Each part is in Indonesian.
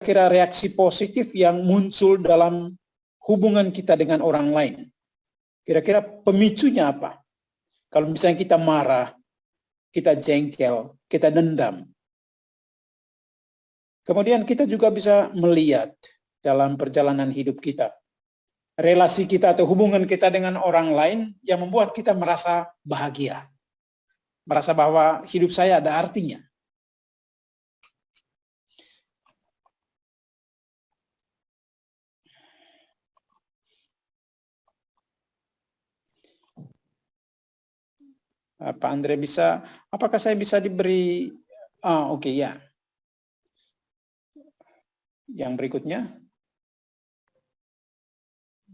kira-kira reaksi positif yang muncul dalam hubungan kita dengan orang lain? Kira-kira pemicunya apa? Kalau misalnya kita marah, kita jengkel, kita dendam. Kemudian kita juga bisa melihat dalam perjalanan hidup kita, relasi kita atau hubungan kita dengan orang lain yang membuat kita merasa bahagia. Merasa bahwa hidup saya ada artinya. Pak Andre bisa, apakah saya bisa diberi, oke, ya. Yang berikutnya.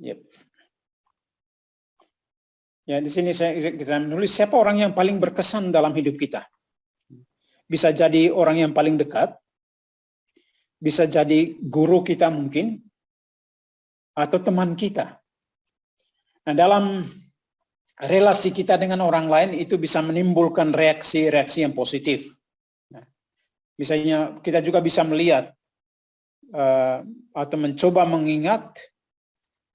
Yep. Ya, di sini saya menulis siapa orang yang paling berkesan dalam hidup kita. Bisa jadi orang yang paling dekat, bisa jadi guru kita mungkin, atau teman kita. Nah, dalam relasi kita dengan orang lain itu bisa menimbulkan reaksi-reaksi yang positif. Nah, misalnya kita juga bisa melihat atau mencoba mengingat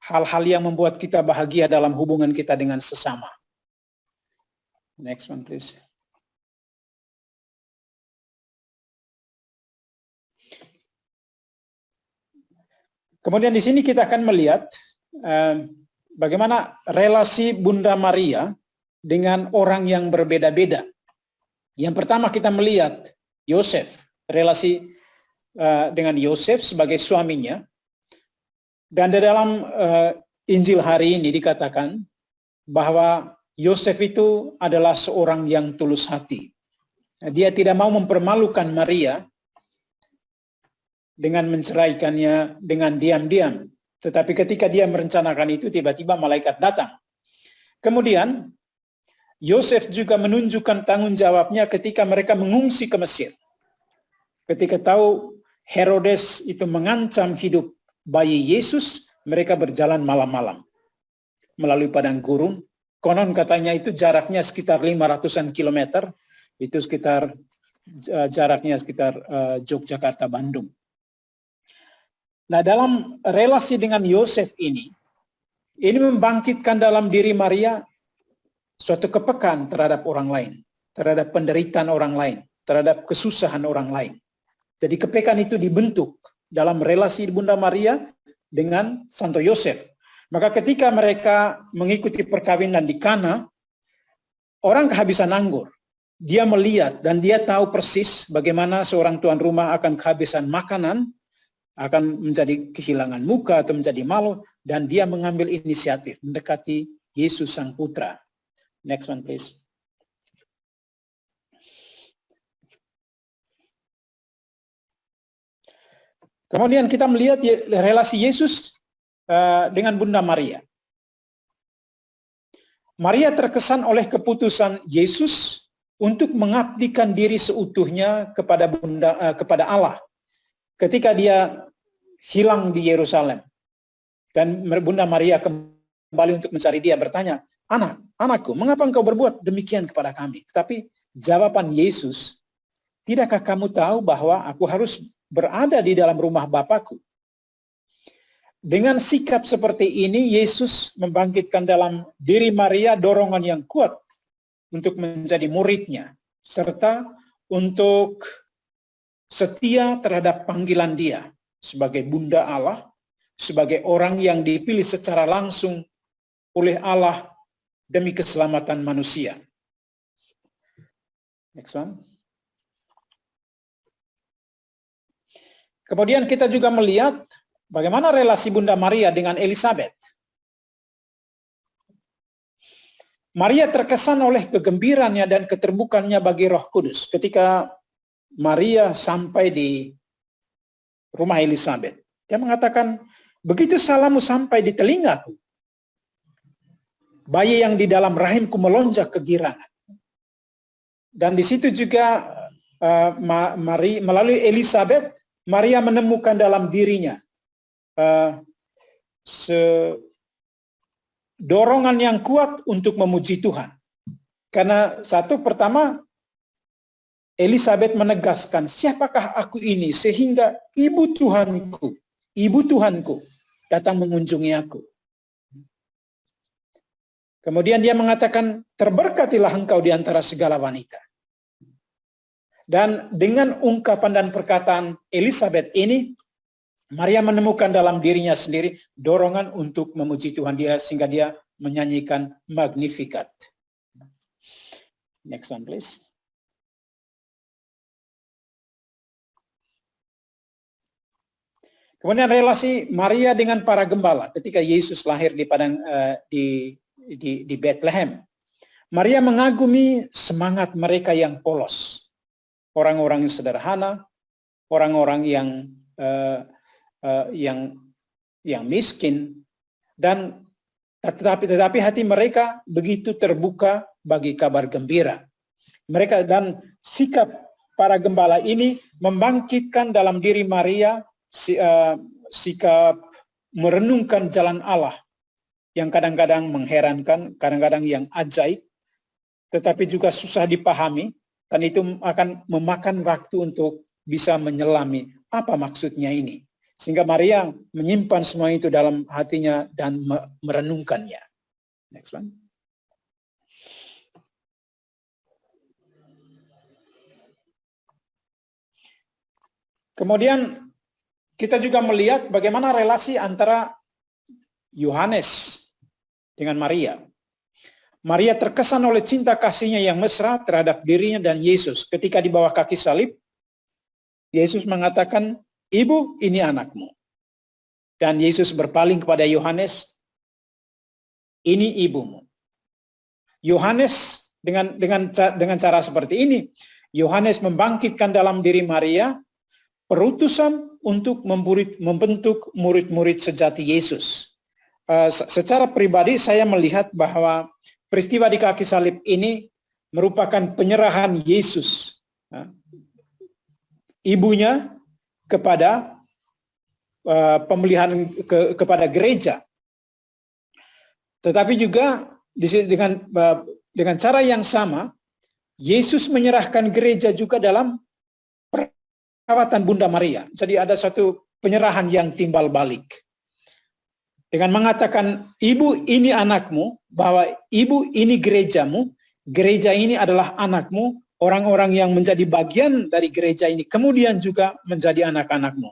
hal-hal yang membuat kita bahagia dalam hubungan kita dengan sesama. Next one, please. Kemudian di sini kita akan melihat bagaimana relasi Bunda Maria dengan orang yang berbeda-beda. Yang pertama kita melihat Yosef, relasi dengan Yosef sebagai suaminya. Dan di dalam Injil hari ini dikatakan bahwa Yosef itu adalah seorang yang tulus hati. Dia tidak mau mempermalukan Maria dengan menceraikannya dengan diam-diam. Tetapi ketika dia merencanakan itu, tiba-tiba malaikat datang. Kemudian, Yosef juga menunjukkan tanggung jawabnya ketika mereka mengungsi ke Mesir. Ketika tahu Herodes itu mengancam hidup bayi Yesus, mereka berjalan malam-malam melalui padang gurun. Konon katanya itu jaraknya sekitar 500-an kilometer, itu sekitar jaraknya sekitar Yogyakarta-Bandung. Nah, dalam relasi dengan Yosef ini membangkitkan dalam diri Maria suatu kepekaan terhadap orang lain, terhadap penderitaan orang lain, terhadap kesusahan orang lain. Jadi kepekaan itu dibentuk dalam relasi Bunda Maria dengan Santo Yosef. Maka ketika mereka mengikuti perkawinan di Kana, orang kehabisan anggur. Dia melihat dan dia tahu persis bagaimana seorang tuan rumah akan kehabisan makanan, akan menjadi kehilangan muka atau menjadi malu, dan dia mengambil inisiatif mendekati Yesus Sang Putra. Next one, please. Kemudian kita melihat relasi Yesus dengan Bunda Maria. Maria terkesan oleh keputusan Yesus untuk mengabdikan diri seutuhnya kepada Allah. Ketika dia hilang di Yerusalem dan Bunda Maria kembali untuk mencari dia, bertanya, anakku, mengapa engkau berbuat demikian kepada kami? Tetapi jawaban Yesus, tidakkah kamu tahu bahwa aku harus berada di dalam rumah Bapakku? Dengan sikap seperti ini, Yesus membangkitkan dalam diri Maria dorongan yang kuat untuk menjadi muridnya, serta untuk setia terhadap panggilan dia sebagai Bunda Allah, sebagai orang yang dipilih secara langsung oleh Allah demi keselamatan manusia. Next one. Kemudian kita juga melihat bagaimana relasi Bunda Maria dengan Elizabeth. Maria terkesan oleh kegembiraannya dan keterbukaannya bagi Roh Kudus ketika Maria sampai di rumah Elizabeth. Dia mengatakan, begitu salammu sampai di telingaku, bayi yang di dalam rahimku melonjak kegirangan. Dan di situ juga melalui Elizabeth, Maria menemukan dalam dirinya dorongan yang kuat untuk memuji Tuhan. Karena pertama, Elizabeth menegaskan, siapakah aku ini sehingga ibu Tuhanku datang mengunjungi aku. Kemudian dia mengatakan, terberkatilah engkau di antara segala wanita. Dan dengan ungkapan dan perkataan Elizabeth ini, Maria menemukan dalam dirinya sendiri dorongan untuk memuji Tuhan dia, sehingga dia menyanyikan Magnificat. Next one, please. Kemudian relasi Maria dengan para gembala ketika Yesus lahir di padang di Bethlehem. Maria mengagumi semangat mereka yang polos, orang-orang yang sederhana, orang-orang yang miskin, dan tetapi hati mereka begitu terbuka bagi kabar gembira. Mereka dan sikap para gembala ini membangkitkan dalam diri Maria sikap merenungkan jalan Allah yang kadang-kadang mengherankan, kadang-kadang yang ajaib, tetapi juga susah dipahami, dan itu akan memakan waktu untuk bisa menyelami apa maksudnya ini. Sehingga Maria menyimpan semua itu dalam hatinya dan merenungkannya. Next one. Kemudian kita juga melihat bagaimana relasi antara Yohanes dengan Maria. Maria terkesan oleh cinta kasihnya yang mesra terhadap dirinya dan Yesus. Ketika di bawah kaki salib, Yesus mengatakan, "Ibu, ini anakmu." Dan Yesus berpaling kepada Yohanes, "Ini ibumu." Yohanes dengan cara seperti ini, Yohanes membangkitkan dalam diri Maria perutusan untuk membentuk murid-murid sejati Yesus. Secara pribadi saya melihat bahwa peristiwa di kaki salib ini merupakan penyerahan Yesus, ibunya, kepada pemeliharaan kepada gereja. Tetapi juga dengan cara yang sama, Yesus menyerahkan gereja juga dalam perawatan Bunda Maria. Jadi ada satu penyerahan yang timbal balik. Dengan mengatakan, "Ibu, ini anakmu," bahwa ibu ini gerejamu, gereja ini adalah anakmu, orang-orang yang menjadi bagian dari gereja ini kemudian juga menjadi anak-anakmu.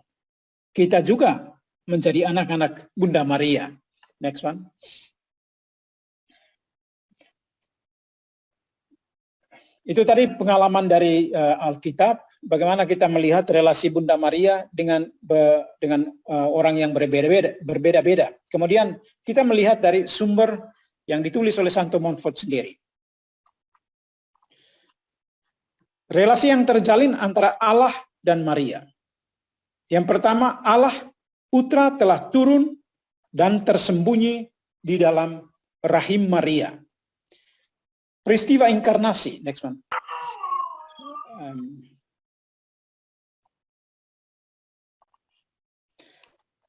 Kita juga menjadi anak-anak Bunda Maria. Next one. Itu tadi pengalaman dari Alkitab, bagaimana kita melihat relasi Bunda Maria dengan orang yang berbeda-beda. Kemudian kita melihat dari sumber yang ditulis oleh Santo Montfort sendiri. Relasi yang terjalin antara Allah dan Maria. Yang pertama, Allah Putra telah turun dan tersembunyi di dalam rahim Maria. Peristiwa inkarnasi. Next one.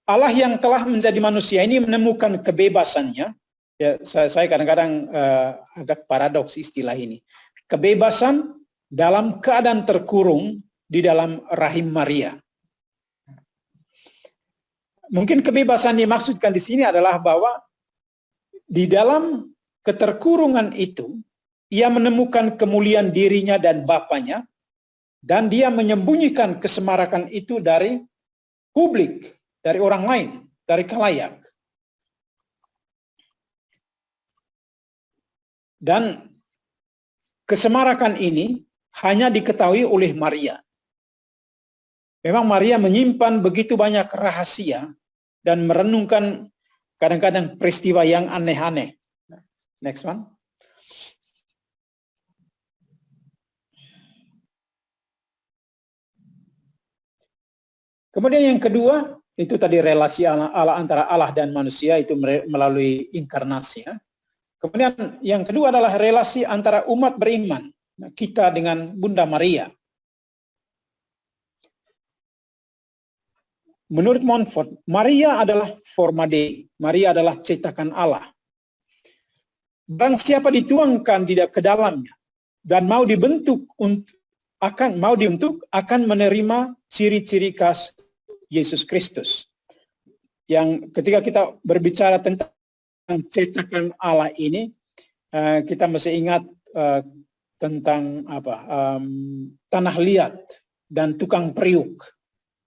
Allah yang telah menjadi manusia ini menemukan kebebasannya. Ya, saya kadang-kadang agak paradoks istilah ini. Kebebasan dalam keadaan terkurung di dalam rahim Maria. Mungkin kebebasan yang dimaksudkan di sini adalah bahwa di dalam keterkurungan itu, ia menemukan kemuliaan dirinya dan Bapanya, dan dia menyembunyikan kesemarakan itu dari publik, dari orang lain, dari khalayak. Dan kesemarakan ini hanya diketahui oleh Maria. Memang Maria menyimpan begitu banyak rahasia dan merenungkan kadang-kadang peristiwa yang aneh-aneh. Next one. Kemudian yang kedua, itu tadi relasi Allah antara Allah dan manusia, itu melalui inkarnasi. Kemudian yang kedua adalah relasi antara umat beriman, kita dengan Bunda Maria. Menurut Montfort, Maria adalah forma Dei, Maria adalah cetakan Allah. Barang siapa dituangkan ke dalamnya dan mau dibentuk akan menerima ciri-ciri khas Yesus Kristus. Yang ketika kita berbicara tentang cetakan Allah ini, kita mesti ingat tentang tanah liat dan tukang periuk.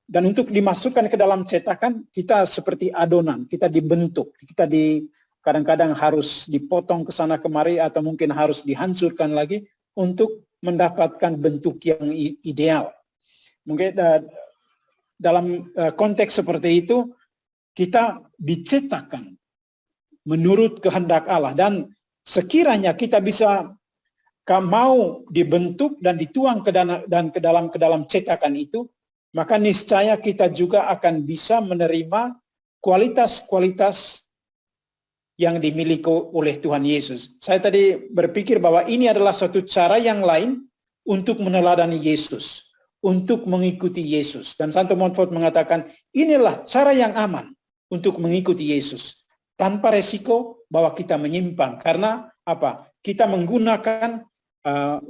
Dan untuk dimasukkan ke dalam cetakan, kita seperti adonan, kita dibentuk, kadang-kadang harus dipotong ke sana kemari atau mungkin harus dihancurkan lagi untuk mendapatkan bentuk yang ideal. Mungkin dalam konteks seperti itu, kita dicetakkan menurut kehendak Allah. Dan sekiranya kita bisa mau dibentuk dan dituang ke dalam cetakan itu, maka niscaya kita juga akan bisa menerima kualitas-kualitas yang dimiliki oleh Tuhan Yesus. Saya tadi berpikir bahwa ini adalah suatu cara yang lain untuk meneladani Yesus, untuk mengikuti Yesus. Dan Santo Montfort mengatakan, inilah cara yang aman untuk mengikuti Yesus, tanpa resiko bahwa kita menyimpang. Karena apa? Kita menggunakan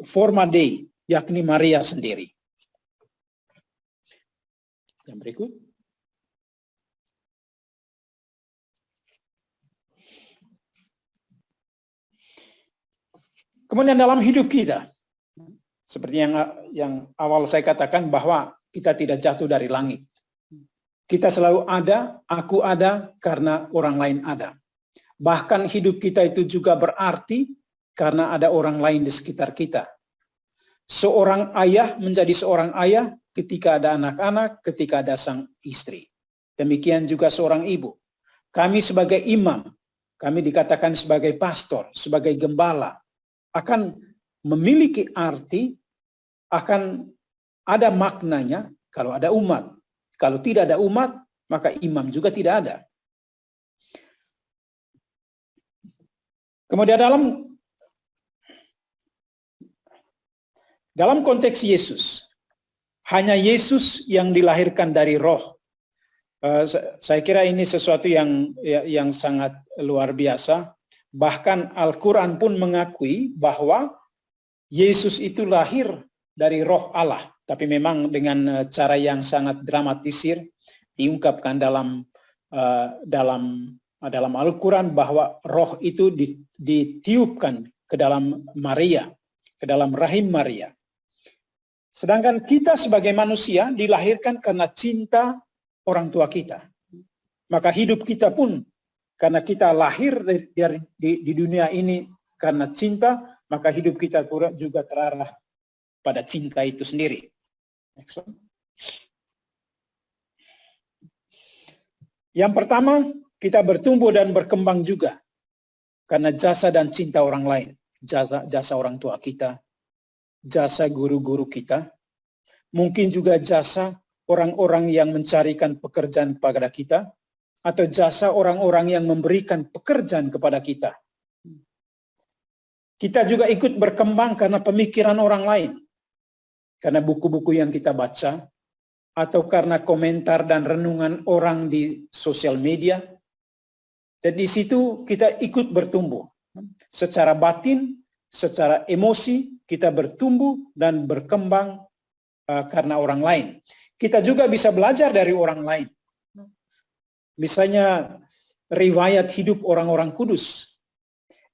forma Dei, yakni Maria sendiri. Yang berikut. Kemudian dalam hidup kita, seperti yang awal saya katakan bahwa kita tidak jatuh dari langit. Kita selalu ada, aku ada karena orang lain ada. Bahkan hidup kita itu juga berarti karena ada orang lain di sekitar kita. Seorang ayah menjadi seorang ayah ketika ada anak-anak, ketika ada sang istri. Demikian juga seorang ibu. Kami sebagai imam, kami dikatakan sebagai pastor, sebagai gembala, akan memiliki arti, akan ada maknanya kalau ada umat. Kalau tidak ada umat, maka imam juga tidak ada. Kemudian dalam konteks Yesus, hanya Yesus yang dilahirkan dari roh. Saya kira ini sesuatu yang sangat luar biasa. Bahkan Al-Quran pun mengakui bahwa Yesus itu lahir dari roh Allah. Tapi memang dengan cara yang sangat dramatisir diungkapkan dalam Al-Quran bahwa roh itu ditiupkan ke dalam Maria, ke dalam rahim Maria. Sedangkan kita sebagai manusia dilahirkan karena cinta orang tua kita. Maka hidup kita pun karena kita lahir di dunia ini karena cinta, maka hidup kita juga terarah pada cinta itu sendiri. Next one. Yang pertama, kita bertumbuh dan berkembang juga karena jasa dan cinta orang lain. Jasa orang tua kita, jasa guru-guru kita, mungkin juga jasa orang-orang yang mencarikan pekerjaan kepada kita, atau jasa orang-orang yang memberikan pekerjaan kepada kita. Kita juga ikut berkembang karena pemikiran orang lain, karena buku-buku yang kita baca, atau karena komentar dan renungan orang di sosial media. Dan di situ kita ikut bertumbuh. Secara batin, secara emosi, kita bertumbuh dan berkembang karena orang lain. Kita juga bisa belajar dari orang lain. Misalnya riwayat hidup orang-orang kudus.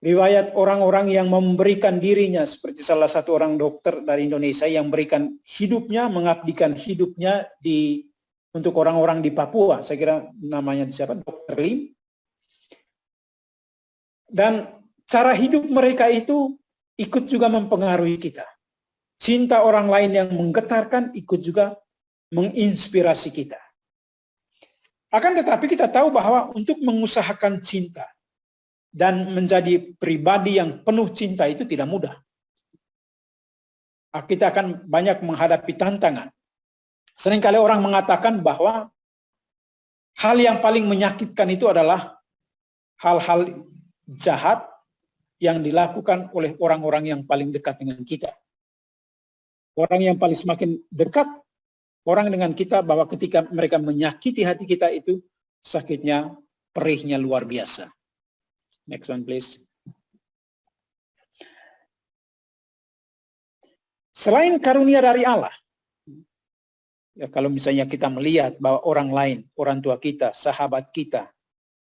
Riwayat orang-orang yang memberikan dirinya, seperti salah satu orang dokter dari Indonesia yang memberikan hidupnya, mengabdikan hidupnya untuk orang-orang di Papua. Saya kira namanya siapa? Dr. Lim. Dan cara hidup mereka itu ikut juga mempengaruhi kita. Cinta orang lain yang menggetarkan ikut juga menginspirasi kita. Akan tetapi kita tahu bahwa untuk mengusahakan cinta dan menjadi pribadi yang penuh cinta itu tidak mudah. Kita akan banyak menghadapi tantangan. Seringkali orang mengatakan bahwa hal yang paling menyakitkan itu adalah hal-hal jahat yang dilakukan oleh orang-orang yang paling dekat dengan kita. Orang yang paling semakin dekat orang dengan kita, bahwa ketika mereka menyakiti hati kita itu sakitnya, perihnya luar biasa. Next one please. Selain karunia dari Allah, ya kalau misalnya kita melihat bahwa orang lain, orang tua kita, sahabat kita,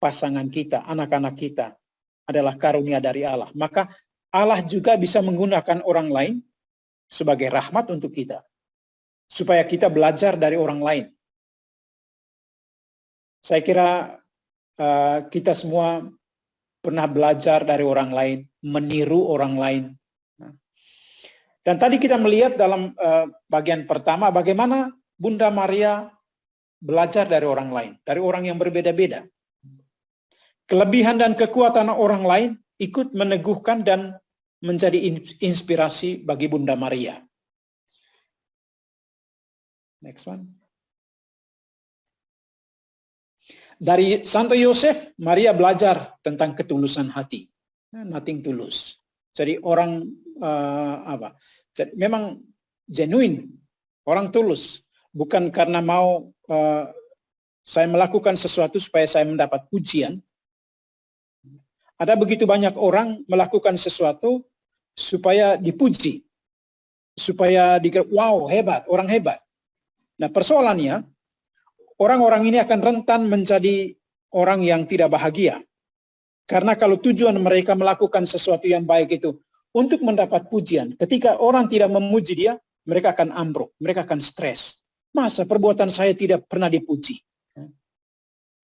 pasangan kita, anak-anak kita adalah karunia dari Allah, maka Allah juga bisa menggunakan orang lain sebagai rahmat untuk kita, supaya kita belajar dari orang lain. Saya kira kita semua pernah belajar dari orang lain, meniru orang lain. Dan tadi kita melihat dalam bagian pertama bagaimana Bunda Maria belajar dari orang lain, dari orang yang berbeda-beda. Kelebihan dan kekuatan orang lain ikut meneguhkan dan menjadi inspirasi bagi Bunda Maria. Next one. Dari Santo Yosef, Maria belajar tentang ketulusan hati. Nothing tulus. Jadi orang Jadi memang genuine, orang tulus. Bukan karena mau saya melakukan sesuatu supaya saya mendapat pujian. Ada begitu banyak orang melakukan sesuatu supaya dipuji. Supaya dikira, wow, hebat, orang hebat. Nah, persoalannya, orang-orang ini akan rentan menjadi orang yang tidak bahagia. Karena kalau tujuan mereka melakukan sesuatu yang baik itu untuk mendapat pujian, ketika orang tidak memuji dia, mereka akan ambruk, mereka akan stres. Masa perbuatan saya tidak pernah dipuji?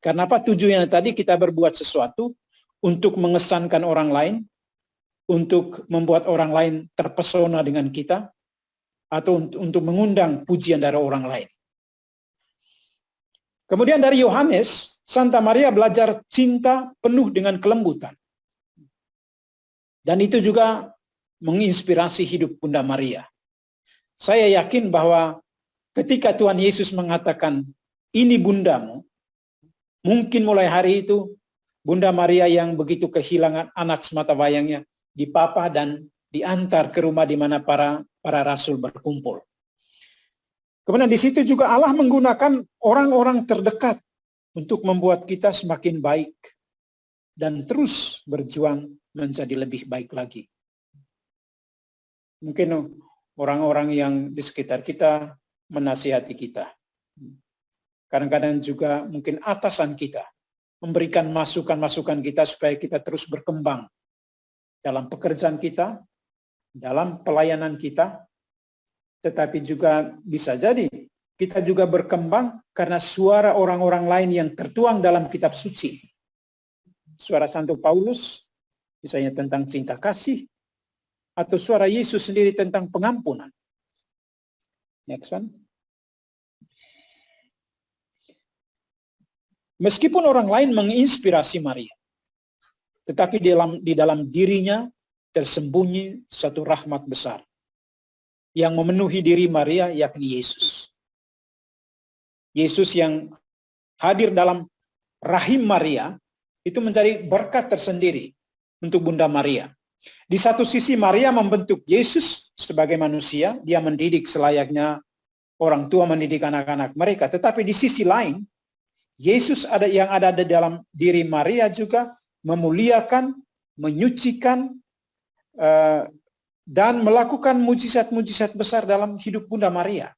Karena apa? Tujuannya tadi kita berbuat sesuatu untuk mengesankan orang lain, untuk membuat orang lain terpesona dengan kita, atau untuk mengundang pujian dari orang lain. Kemudian dari Yohanes, Santa Maria belajar cinta penuh dengan kelembutan. Dan itu juga menginspirasi hidup Bunda Maria. Saya yakin bahwa ketika Tuhan Yesus mengatakan, ini bundamu, mungkin mulai hari itu, Bunda Maria yang begitu kehilangan anak semata wayangnya, dipapa dan diantar ke rumah di mana para rasul berkumpul. Kemudian di situ juga Allah menggunakan orang-orang terdekat untuk membuat kita semakin baik dan terus berjuang menjadi lebih baik lagi. Mungkin orang-orang yang di sekitar kita menasihati kita. Kadang-kadang juga mungkin atasan kita memberikan masukan-masukan kita supaya kita terus berkembang dalam pekerjaan kita, dalam pelayanan kita. Tetapi juga bisa jadi kita juga berkembang karena suara orang-orang lain yang tertuang dalam kitab suci. Suara Santo Paulus, misalnya tentang cinta kasih, atau suara Yesus sendiri tentang pengampunan. Next one. Meskipun orang lain menginspirasi Maria, tetapi di dalam dirinya tersembunyi satu rahmat besar yang memenuhi diri Maria, yakni Yesus. Yesus yang hadir dalam rahim Maria itu menjadi berkat tersendiri untuk Bunda Maria. Di satu sisi Maria membentuk Yesus sebagai manusia, dia mendidik selayaknya orang tua mendidik anak-anak mereka. Tetapi di sisi lain, Yesus yang ada di dalam diri Maria juga memuliakan, menyucikan, dan melakukan mujizat-mujizat besar dalam hidup Bunda Maria.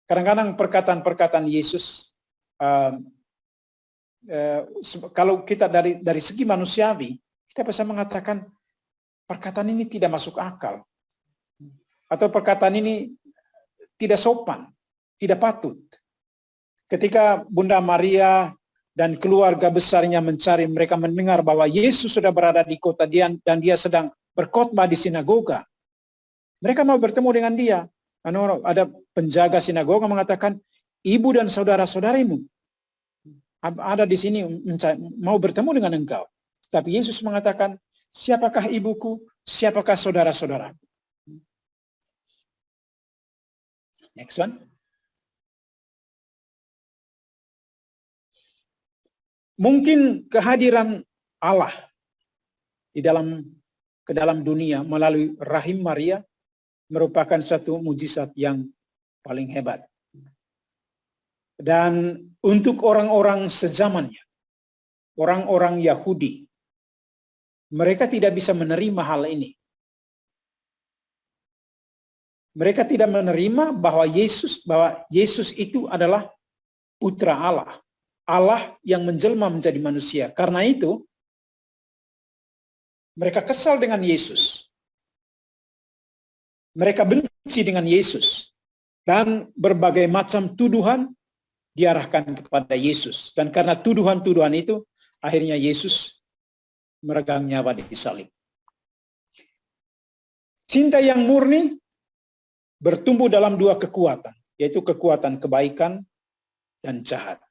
Kadang-kadang perkataan-perkataan Yesus, kalau kita dari segi manusiawi, kita bisa mengatakan perkataan ini tidak masuk akal. Atau perkataan ini tidak sopan, tidak patut. Ketika Bunda Maria dan keluarga besarnya mencari, mereka mendengar bahwa Yesus sudah berada di kota dan dia sedang berkhotbah di sinagoga. Mereka mau bertemu dengan dia. Ada penjaga sinagoga mengatakan, ibu dan saudara-saudarimu ada di sini mau bertemu dengan engkau. Tapi Yesus mengatakan, siapakah ibuku, siapakah saudara-saudaraku? Next one. Mungkin kehadiran Allah ke dalam dunia melalui rahim Maria merupakan satu mujizat yang paling hebat. Dan untuk orang-orang sezamannya, orang-orang Yahudi, mereka tidak bisa menerima hal ini. Mereka tidak menerima bahwa Yesus itu adalah putra Allah. Allah yang menjelma menjadi manusia. Karena itu, mereka kesal dengan Yesus. Mereka benci dengan Yesus. Dan berbagai macam tuduhan diarahkan kepada Yesus. Dan karena tuduhan-tuduhan itu, akhirnya Yesus meregang nyawa di salib. Cinta yang murni bertumbuh dalam dua kekuatan, yaitu kekuatan kebaikan dan jahat.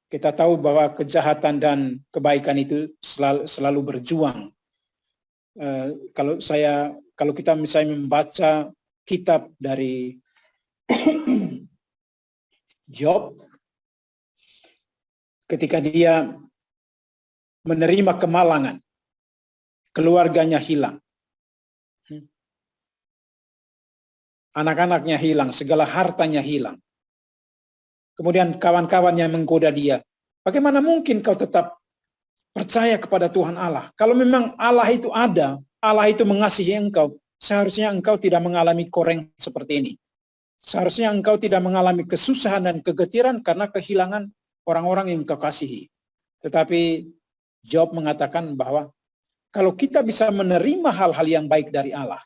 Kita tahu bahwa kejahatan dan kebaikan itu selalu berjuang. Kalau kita misalnya membaca kitab dari Job, ketika dia menerima kemalangan, keluarganya hilang, anak-anaknya hilang, segala hartanya hilang. Kemudian kawan-kawannya menggoda dia. Bagaimana mungkin kau tetap percaya kepada Tuhan Allah? Kalau memang Allah itu ada, Allah itu mengasihi engkau, seharusnya engkau tidak mengalami koreng seperti ini. Seharusnya engkau tidak mengalami kesusahan dan kegetiran karena kehilangan orang-orang yang engkau kasihi. Tetapi Job mengatakan bahwa kalau kita bisa menerima hal-hal yang baik dari Allah,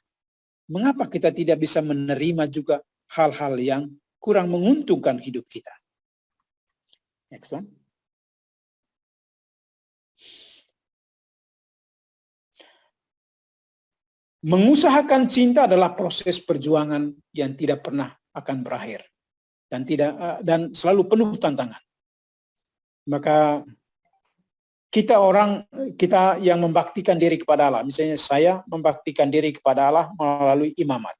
mengapa kita tidak bisa menerima juga hal-hal yang kurang menguntungkan hidup kita? Next one. Mengusahakan cinta adalah proses perjuangan yang tidak pernah akan berakhir dan selalu penuh tantangan. Maka kita yang membaktikan diri kepada Allah, misalnya saya membaktikan diri kepada Allah melalui imamat.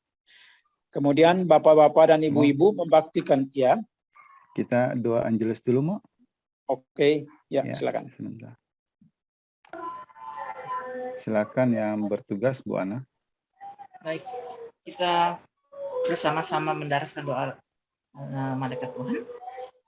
Kemudian bapak-bapak dan ibu-ibu membaktikan, ya. Kita doa Angelus dulu, Mo. Oke, ya, silakan. Sebentar. Silakan yang bertugas, Bu Ana. Baik, kita bersama-sama mendaraskan doa malaikat Tuhan.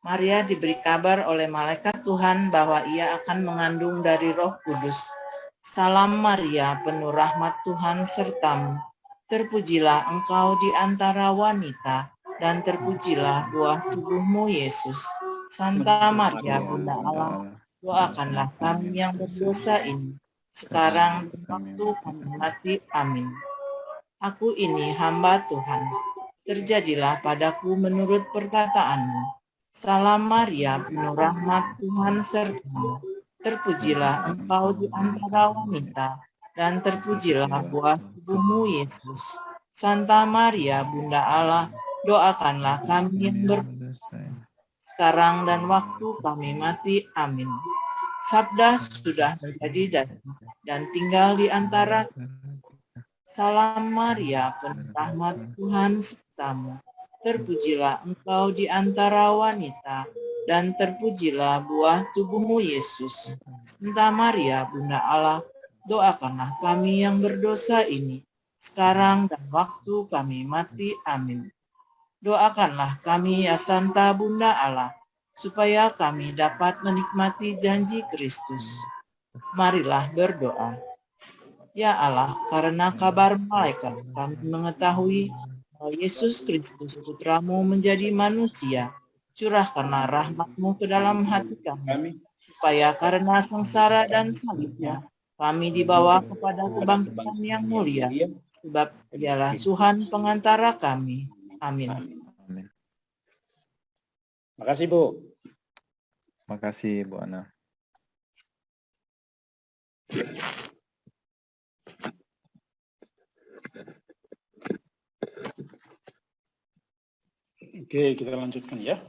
Maria diberi kabar oleh malaikat Tuhan bahwa ia akan mengandung dari Roh Kudus. Salam Maria, penuh rahmat Tuhan sertamu. Terpujilah engkau di antara wanita, dan terpujilah buah tubuhmu Yesus. Santa Maria, Bunda Allah, doakanlah kami yang berdosa ini, sekarang dan waktu kami mati. Amin. Aku ini hamba Tuhan, terjadilah padaku menurut perkataanmu. Salam Maria, penuh rahmat Tuhan sertamu. Terpujilah engkau di antara wanita, dan terpujilah buah tubuhmu Yesus. Santa Maria, Bunda Allah, doakanlah kami yang berdosa, sekarang dan waktu kami mati. Amin. Sabda sudah menjadi dan tinggal di antara. Salam Maria, penuh rahmat Tuhan sertamu. Terpujilah engkau di antara wanita, dan terpujilah buah tubuhmu Yesus. Santa Maria, Bunda Allah, doakanlah kami yang berdosa ini, sekarang dan waktu kami mati. Amin. Doakanlah kami ya Santa Bunda Allah, supaya kami dapat menikmati janji Kristus. Marilah berdoa. Ya Allah, karena kabar malaikat kami mengetahui bahwa Yesus Kristus Putramu menjadi manusia. Curahkanlah rahmat-Mu ke dalam hati kami, supaya karena sengsara dan salibnya kami dibawa kepada kebangkitan yang mulia, sebab Dialah Tuhan pengantara kami. Amin. Makasih, Bu. Makasih, Bu Ana. Oke, kita lanjutkan ya.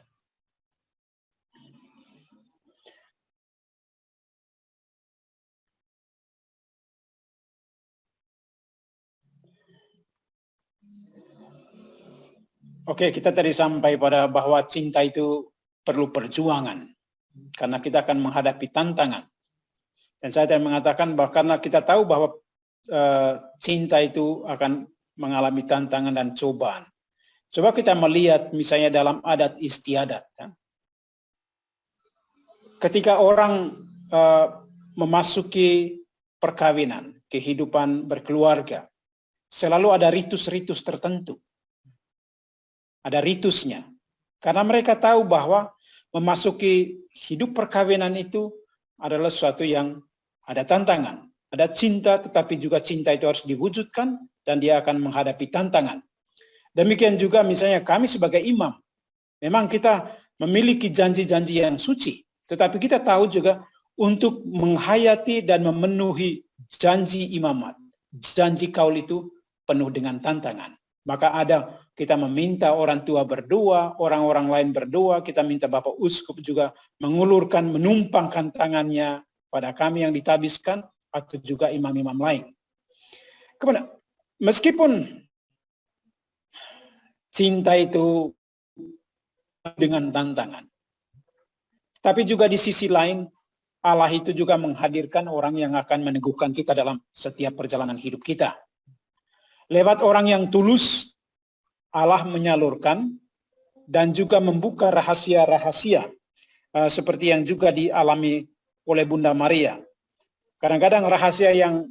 Oke, kita tadi sampai pada bahwa cinta itu perlu perjuangan. Karena kita akan menghadapi tantangan. Dan saya tadi mengatakan bahwa karena kita tahu bahwa cinta itu akan mengalami tantangan dan cobaan. Coba kita melihat misalnya dalam adat istiadat. Ya. Ketika orang memasuki perkawinan, kehidupan berkeluarga, selalu ada ritus-ritus tertentu. Ada ritusnya. Karena mereka tahu bahwa memasuki hidup perkawinan itu adalah sesuatu yang ada tantangan. Ada cinta, tetapi juga cinta itu harus diwujudkan dan dia akan menghadapi tantangan. Demikian juga misalnya kami sebagai imam. Memang kita memiliki janji-janji yang suci. Tetapi kita tahu juga untuk menghayati dan memenuhi janji imamat. Janji kaul itu penuh dengan tantangan. Maka kita meminta orang tua berdoa, orang-orang lain berdoa, kita minta Bapak Uskup juga mengulurkan, menumpangkan tangannya pada kami yang ditabiskan, atau juga imam-imam lain. Kemudian, meskipun cinta itu dengan tantangan, tapi juga di sisi lain, Allah itu juga menghadirkan orang yang akan meneguhkan kita dalam setiap perjalanan hidup kita. Lewat orang yang tulus, Allah menyalurkan dan juga membuka rahasia-rahasia seperti yang juga dialami oleh Bunda Maria. Kadang-kadang rahasia yang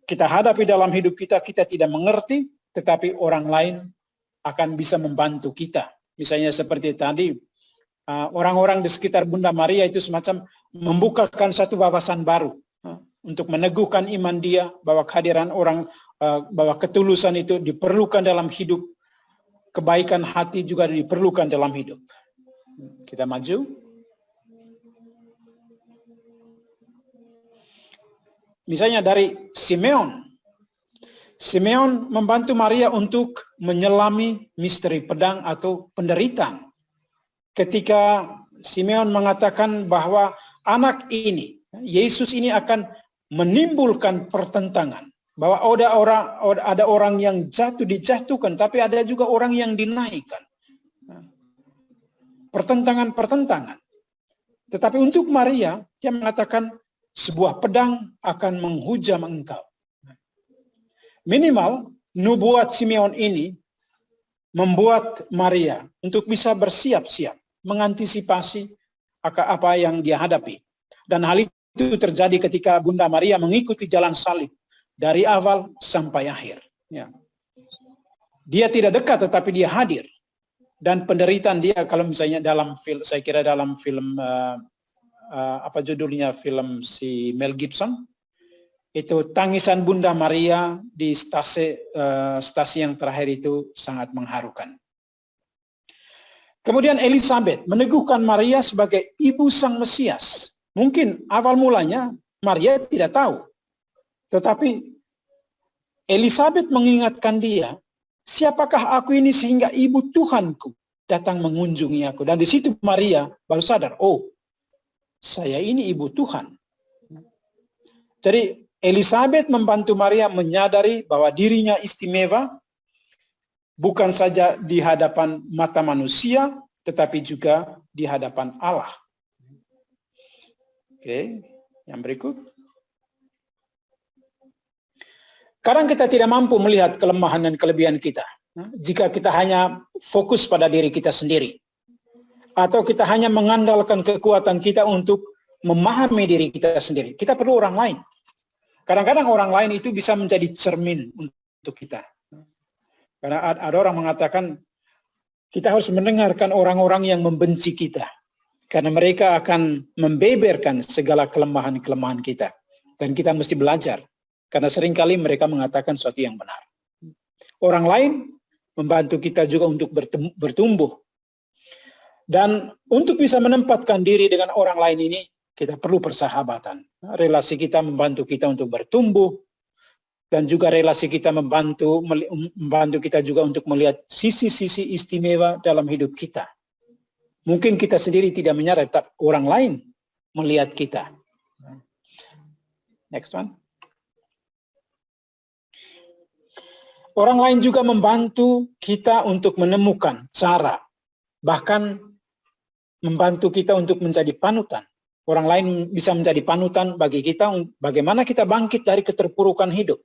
kita hadapi dalam hidup kita, kita tidak mengerti, tetapi orang lain akan bisa membantu kita. Misalnya seperti tadi, orang-orang di sekitar Bunda Maria itu semacam membukakan satu wawasan baru untuk meneguhkan iman dia bahwa kehadiran orang, bahwa ketulusan itu diperlukan dalam hidup, kebaikan hati juga diperlukan dalam hidup. Kita maju. Misalnya dari Simeon. Simeon membantu Maria untuk menyelami misteri pedang atau penderitaan. Ketika Simeon mengatakan bahwa anak ini, Yesus ini akan menimbulkan pertentangan. Bahwa ada orang yang dijatuhkan, tapi ada juga orang yang dinaikkan. Pertentangan-pertentangan. Tetapi untuk Maria, dia mengatakan sebuah pedang akan menghujam engkau. Minimal, nubuat Simeon ini membuat Maria untuk bisa bersiap-siap, mengantisipasi apa yang dia hadapi. Dan hal itu terjadi ketika Bunda Maria mengikuti jalan salib dari awal sampai akhir. Ya. Dia tidak dekat, tetapi dia hadir. Dan penderitaan dia, kalau misalnya dalam film, saya kira dalam film apa judulnya, film si Mel Gibson, itu tangisan Bunda Maria di stasi yang terakhir itu sangat mengharukan. Kemudian Elizabeth meneguhkan Maria sebagai ibu sang Mesias. Mungkin awal mulanya Maria tidak tahu. Tetapi Elizabeth mengingatkan dia, siapakah aku ini sehingga ibu Tuhanku datang mengunjungi aku. Dan di situ Maria baru sadar, oh, saya ini ibu Tuhan. Jadi Elizabeth membantu Maria menyadari bahwa dirinya istimewa, bukan saja di hadapan mata manusia, tetapi juga di hadapan Allah. Oke, yang berikut. Kadang kita tidak mampu melihat kelemahan dan kelebihan kita. Jika kita hanya fokus pada diri kita sendiri. Atau kita hanya mengandalkan kekuatan kita untuk memahami diri kita sendiri. Kita perlu orang lain. Kadang-kadang orang lain itu bisa menjadi cermin untuk kita. Karena ada orang mengatakan, kita harus mendengarkan orang-orang yang membenci kita. Karena mereka akan membeberkan segala kelemahan-kelemahan kita. Dan kita mesti belajar. Karena seringkali mereka mengatakan sesuatu yang benar. Orang lain membantu kita juga untuk bertumbuh. Dan untuk bisa menempatkan diri dengan orang lain ini, kita perlu persahabatan. Relasi kita membantu kita untuk bertumbuh. Dan juga relasi kita membantu kita juga untuk melihat sisi-sisi istimewa dalam hidup kita. Mungkin kita sendiri tidak menyadari, tapi orang lain melihat kita. Next one. Orang lain juga membantu kita untuk menemukan cara, bahkan membantu kita untuk menjadi panutan. Orang lain bisa menjadi panutan bagi kita, bagaimana kita bangkit dari keterpurukan hidup.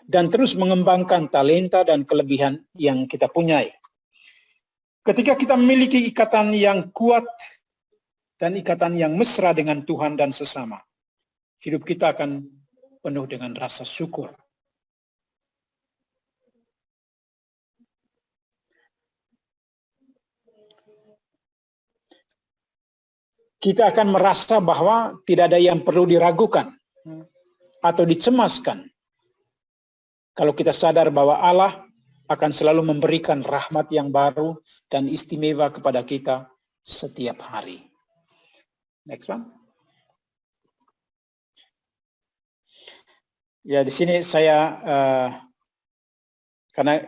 Dan terus mengembangkan talenta dan kelebihan yang kita punyai. Ketika kita memiliki ikatan yang kuat dan ikatan yang mesra dengan Tuhan dan sesama, hidup kita akan penuh dengan rasa syukur. kita akan merasa bahwa tidak ada yang perlu diragukan atau dicemaskan. Kalau kita sadar bahwa Allah akan selalu memberikan rahmat yang baru dan istimewa kepada kita setiap hari. Next one. Ya, di sini saya karena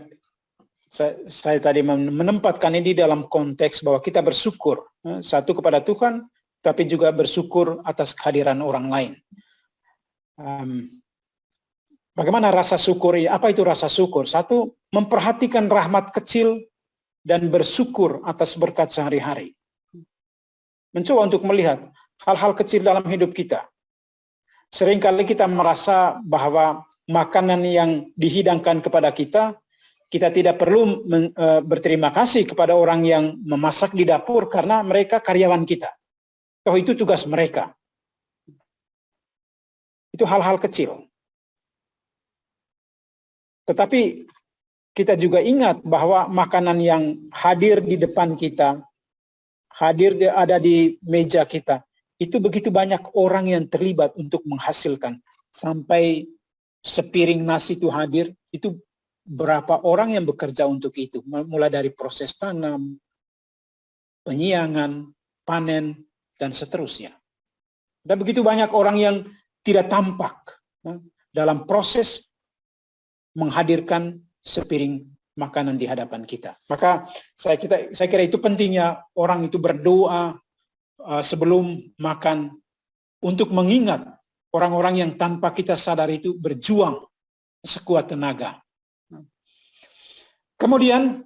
saya tadi menempatkan ini dalam konteks bahwa kita bersyukur, satu kepada Tuhan, tapi juga bersyukur atas kehadiran orang lain. Bagaimana rasa syukur? Apa itu rasa syukur? Satu, memperhatikan rahmat kecil dan bersyukur atas berkat sehari-hari. Mencoba untuk melihat hal-hal kecil dalam hidup kita. Seringkali kita merasa bahwa makanan yang dihidangkan kepada kita, kita tidak perlu berterima kasih kepada orang yang memasak di dapur karena mereka karyawan kita. Toh itu tugas mereka. Itu hal-hal kecil. Tetapi kita juga ingat bahwa makanan yang hadir di depan kita, ada di meja kita, itu begitu banyak orang yang terlibat untuk menghasilkan. Sampai sepiring nasi itu hadir, itu berapa orang yang bekerja untuk itu. Mulai dari proses tanam, penyiangan, panen, dan seterusnya. Dan begitu banyak orang yang tidak tampak dalam proses menghadirkan sepiring makanan di hadapan kita. Maka saya kira itu pentingnya orang itu berdoa sebelum makan untuk mengingat orang-orang yang tanpa kita sadar itu berjuang sekuat tenaga. Kemudian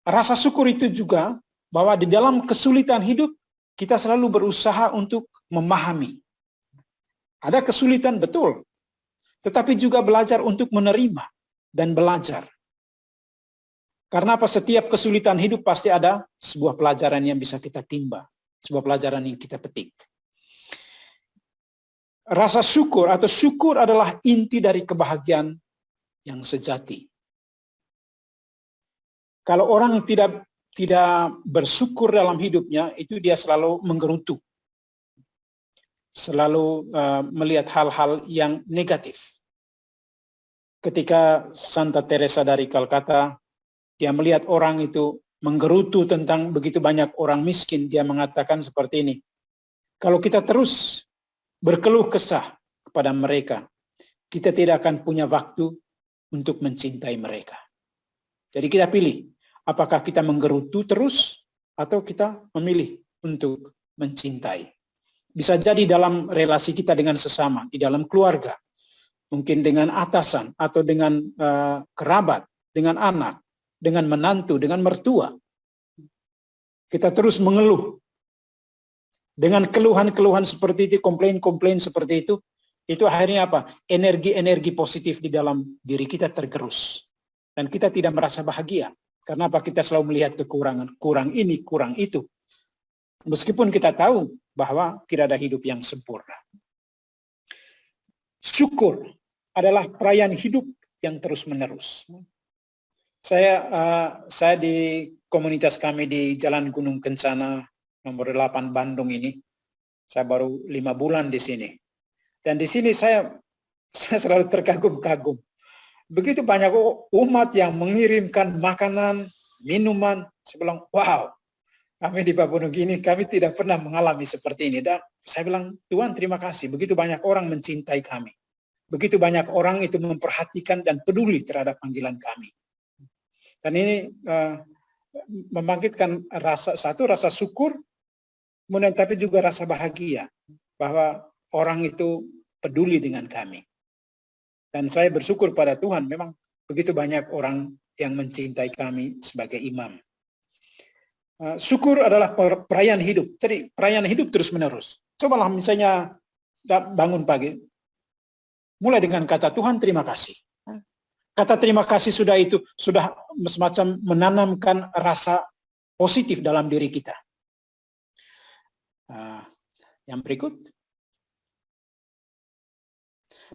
rasa syukur itu juga bahwa di dalam kesulitan hidup kita selalu berusaha untuk memahami. Ada kesulitan betul, tetapi juga belajar untuk menerima dan belajar. Karena apa? Setiap kesulitan hidup pasti ada sebuah pelajaran yang bisa kita timba, sebuah pelajaran yang kita petik. Rasa syukur atau syukur adalah inti dari kebahagiaan yang sejati. Kalau orang tidak bersyukur dalam hidupnya, itu dia selalu menggerutu. Selalu melihat hal-hal yang negatif. Ketika Santa Teresa dari Calcutta, dia melihat orang itu menggerutu tentang begitu banyak orang miskin, dia mengatakan seperti ini. Kalau kita terus berkeluh kesah kepada mereka, kita tidak akan punya waktu untuk mencintai mereka. Jadi kita pilih, apakah kita menggerutu terus atau kita memilih untuk mencintai. Bisa jadi dalam relasi kita dengan sesama, di dalam keluarga, mungkin dengan atasan atau dengan kerabat, dengan anak, dengan menantu, dengan mertua. Kita terus mengeluh. Dengan keluhan-keluhan seperti itu, komplain-komplain seperti itu akhirnya apa? Energi-energi positif di dalam diri kita tergerus. Dan kita tidak merasa bahagia. Karena apa? Kita selalu melihat kekurangan. Kurang ini, kurang itu. Meskipun kita tahu bahwa tidak ada hidup yang sempurna. Syukur adalah perayaan hidup yang terus-menerus. Saya di komunitas kami di Jalan Gunung Kencana nomor 8 Bandung ini, saya baru 5 bulan di sini. Dan di sini saya selalu terkagum-kagum. Begitu banyak umat yang mengirimkan makanan, minuman. Saya bilang, wow, kami di Papua Nugini, kami tidak pernah mengalami seperti ini. Dan saya bilang, Tuhan terima kasih, begitu banyak orang mencintai kami. Begitu banyak orang itu memperhatikan dan peduli terhadap panggilan kami. Dan ini membangkitkan rasa syukur, kemudian tapi juga rasa bahagia bahwa orang itu peduli dengan kami. Dan saya bersyukur pada Tuhan, memang begitu banyak orang yang mencintai kami sebagai imam. Syukur adalah perayaan hidup. Jadi perayaan hidup terus menerus. Cobalah misalnya bangun pagi, mulai dengan kata Tuhan terima kasih. Kata terima kasih sudah semacam menanamkan rasa positif dalam diri kita. Yang berikut.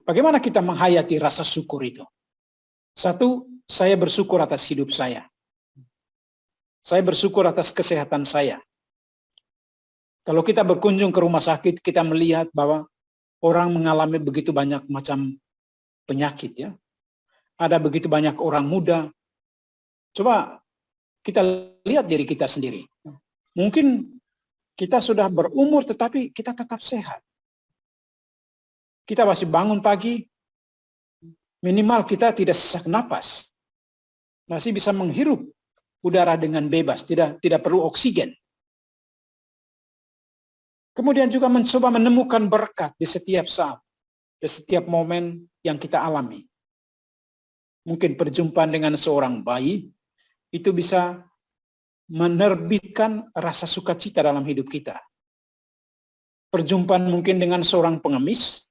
Bagaimana kita menghayati rasa syukur itu? Satu, saya bersyukur atas hidup saya. Saya bersyukur atas kesehatan saya. Kalau kita berkunjung ke rumah sakit, kita melihat bahwa orang mengalami begitu banyak macam penyakit ya. Ada begitu banyak orang muda. Coba kita lihat diri kita sendiri. Mungkin kita sudah berumur tetapi kita tetap sehat. Kita masih bangun pagi, minimal kita tidak sesak napas. Masih bisa menghirup udara dengan bebas, tidak perlu oksigen. Kemudian juga mencoba menemukan berkat di setiap saat, di setiap momen yang kita alami. Mungkin perjumpaan dengan seorang bayi, itu bisa menerbitkan rasa sukacita dalam hidup kita. Perjumpaan mungkin dengan seorang pengemis,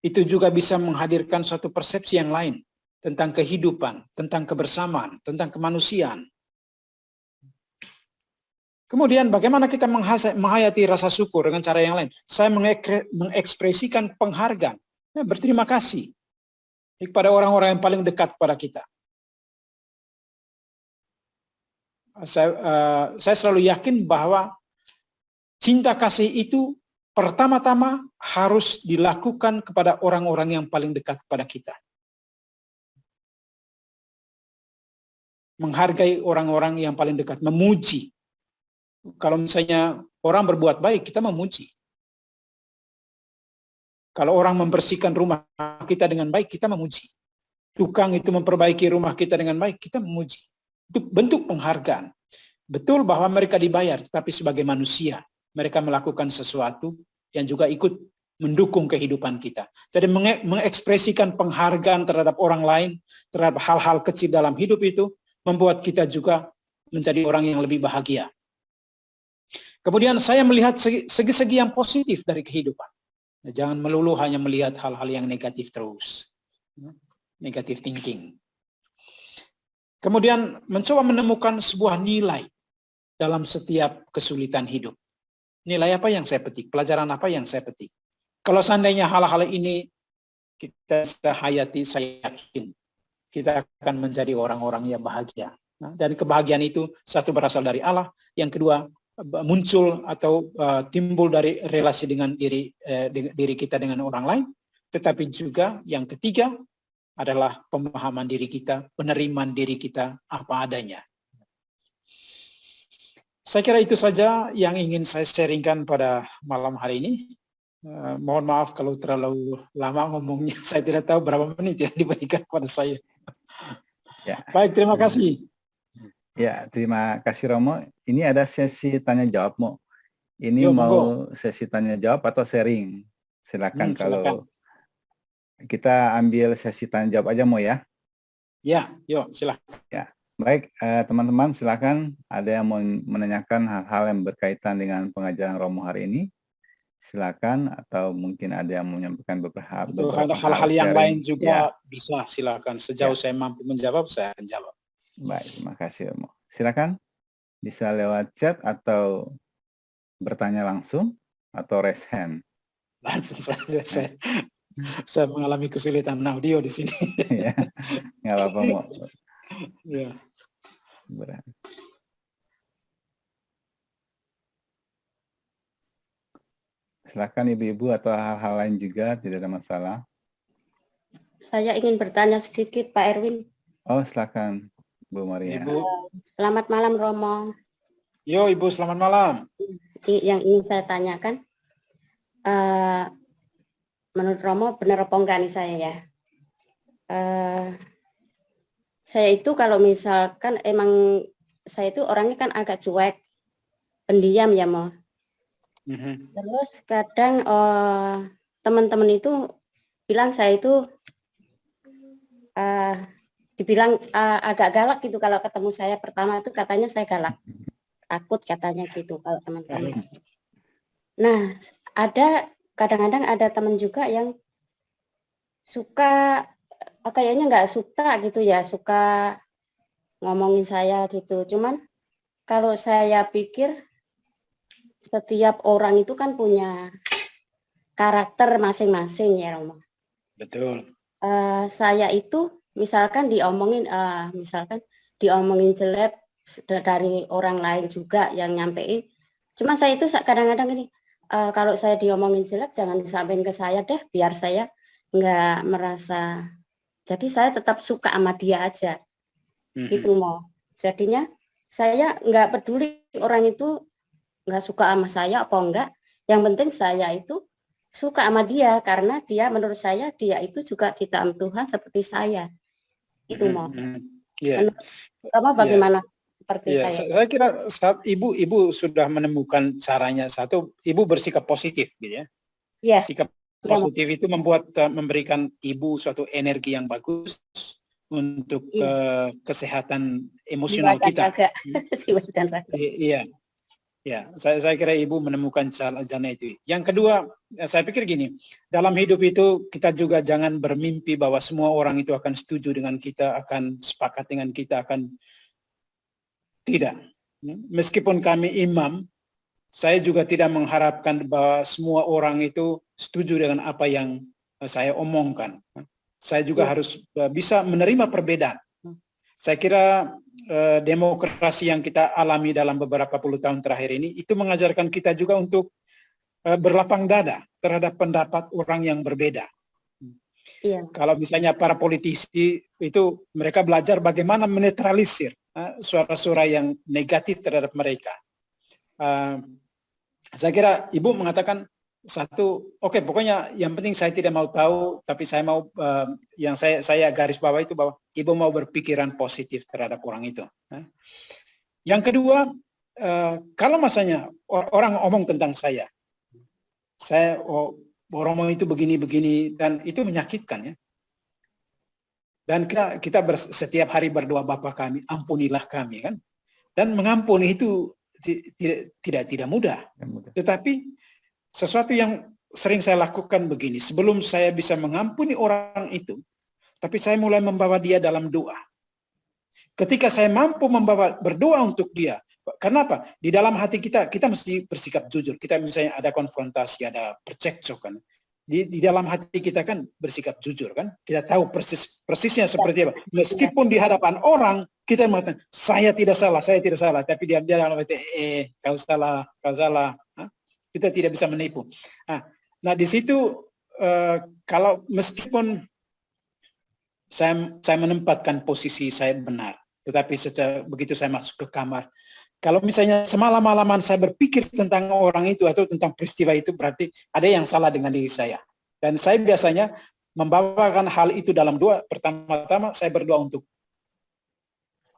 itu juga bisa menghadirkan suatu persepsi yang lain tentang kehidupan, tentang kebersamaan, tentang kemanusiaan. Kemudian bagaimana kita menghayati rasa syukur dengan cara yang lain? Saya mengekspresikan penghargaan, berterima kasih kepada orang-orang yang paling dekat pada kita. Saya selalu yakin bahwa cinta kasih itu pertama-tama harus dilakukan kepada orang-orang yang paling dekat kepada kita. Menghargai orang-orang yang paling dekat, memuji. Kalau misalnya orang berbuat baik, kita memuji. Kalau orang membersihkan rumah kita dengan baik, kita memuji. Tukang itu memperbaiki rumah kita dengan baik, kita memuji. Itu bentuk penghargaan. Betul bahwa mereka dibayar, tetapi sebagai manusia, mereka melakukan sesuatu yang juga ikut mendukung kehidupan kita. Jadi mengekspresikan penghargaan terhadap orang lain, terhadap hal-hal kecil dalam hidup itu, membuat kita juga menjadi orang yang lebih bahagia. Kemudian saya melihat segi-segi yang positif dari kehidupan. Jangan melulu hanya melihat hal-hal yang negatif terus. Negative thinking. Kemudian mencoba menemukan sebuah nilai dalam setiap kesulitan hidup. Nilai apa yang saya petik? Pelajaran apa yang saya petik? Kalau seandainya hal-hal ini kita hayati, saya yakin kita akan menjadi orang-orang yang bahagia. Dan kebahagiaan itu satu berasal dari Allah, yang kedua muncul atau timbul dari relasi dengan diri kita dengan orang lain, tetapi juga yang ketiga adalah pemahaman diri kita, penerimaan diri kita apa adanya. Saya kira itu saja yang ingin saya sharingkan pada malam hari ini. Mohon maaf kalau terlalu lama ngomongnya, saya tidak tahu berapa menit yang diberikan kepada saya. Ya. Baik, terima kasih. Ya, terima kasih Romo. Ini ada sesi tanya jawab, Mo. Ini Yo, mau monggo. sesi tanya jawab atau sharing? Silakan kalau Silakan. kita ambil sesi tanya jawab aja, Mo ya. Ya, yuk silakan. Ya, baik teman-teman, silakan ada yang mau menanyakan hal-hal yang berkaitan dengan pengajaran Romo hari ini. Silakan, atau mungkin ada yang menyampaikan beberapa hal-hal yang sharing. lain juga Ya. bisa, silakan. Sejauh saya mampu menjawab, saya akan jawab. Baik, terima kasih Romo. Silakan, bisa lewat chat atau bertanya langsung atau raise hand. Langsung saja saya mengalami kesulitan audio di sini. Ya, nggak apa-apa, Mo. Ya. Silakan ibu-ibu atau hal-hal lain juga, tidak ada masalah. Saya ingin bertanya sedikit, Pak Erwin. Oh, silakan, Bu Maria. Ibu. Selamat malam, Romo. Yo, Ibu, selamat malam. Yang ingin saya tanyakan, menurut Romo benar apa enggak nih saya ya? Saya itu kalau misalkan emang saya itu orangnya kan agak cuek, pendiam ya, Mo. Terus kadang teman-teman itu bilang saya itu dibilang agak galak gitu kalau ketemu saya. Pertama itu katanya saya galak, takut katanya gitu kalau teman-teman. Nah, kadang-kadang ada teman juga yang suka kayaknya nggak suka gitu ya, suka ngomongin saya gitu. Cuman kalau saya pikir setiap orang itu kan punya karakter masing-masing ya, Romo. Betul. Saya itu misalkan diomongin jelek dari orang lain juga yang nyampein, Cuma saya itu kadang-kadang ini, kalau saya diomongin jelek jangan disampaikan ke saya deh, biar saya nggak merasa. Jadi saya tetap suka sama dia aja, gitu mau. Jadinya saya nggak peduli orang itu nggak suka sama saya apa enggak. Yang penting saya itu suka sama dia karena dia menurut saya dia itu juga ciptaan Tuhan seperti saya. Itu mau. Iya. Kamu bagaimana seperti Iya, saya? saya kira saat ibu sudah menemukan caranya. Satu, ibu bersikap positif, gitu ya. Iya. Sikap Iya, Mau. positif itu memberikan ibu suatu energi yang bagus untuk Iya. Kesehatan emosional kita. Jiwa dan raga. Iya, ya. Saya kira ibu menemukan caranya itu. Yang kedua, saya pikir gini, dalam hidup itu kita juga jangan bermimpi bahwa semua orang itu akan setuju dengan kita, akan sepakat dengan kita, akan tidak. Meskipun kami imam, saya juga tidak mengharapkan bahwa semua orang itu setuju dengan apa yang saya omongkan. Saya juga harus bisa menerima perbedaan. Saya kira demokrasi yang kita alami dalam beberapa puluh tahun terakhir ini, itu mengajarkan kita juga untuk berlapang dada terhadap pendapat orang yang berbeda. Iya. Kalau misalnya para politisi itu mereka belajar bagaimana menetralisir suara-suara yang negatif terhadap mereka. Saya kira ibu mengatakan satu, oke, pokoknya yang penting saya tidak mau tahu, tapi saya mau yang saya garis bawah itu bahwa ibu mau berpikiran positif terhadap orang itu. Yang kedua, kalau masanya orang ngomong tentang saya orang itu begini-begini dan itu menyakitkan ya. Dan kita setiap hari berdoa, Bapa kami, ampunilah kami kan. Dan mengampuni itu tidak mudah. Tetapi sesuatu yang sering saya lakukan begini, sebelum saya bisa mengampuni orang itu, tapi saya mulai membawa dia dalam doa. Ketika saya mampu berdoa untuk dia, kenapa? Di dalam hati kita mesti bersikap jujur. Kita misalnya ada konfrontasi, ada percekcokan. Di dalam hati kita kan bersikap jujur kan, kita tahu persisnya seperti apa. Meskipun di hadapan orang kita mengatakan saya tidak salah, tapi dia dalam hati kau salah. Kita tidak bisa menipu. Nah di situ kalau meskipun saya menempatkan posisi saya benar, tetapi begitu saya masuk ke kamar, kalau misalnya semalam-malaman saya berpikir tentang orang itu atau tentang peristiwa itu, berarti ada yang salah dengan diri saya. Dan saya biasanya membawakan hal itu dalam doa. Pertama-tama saya berdoa untuk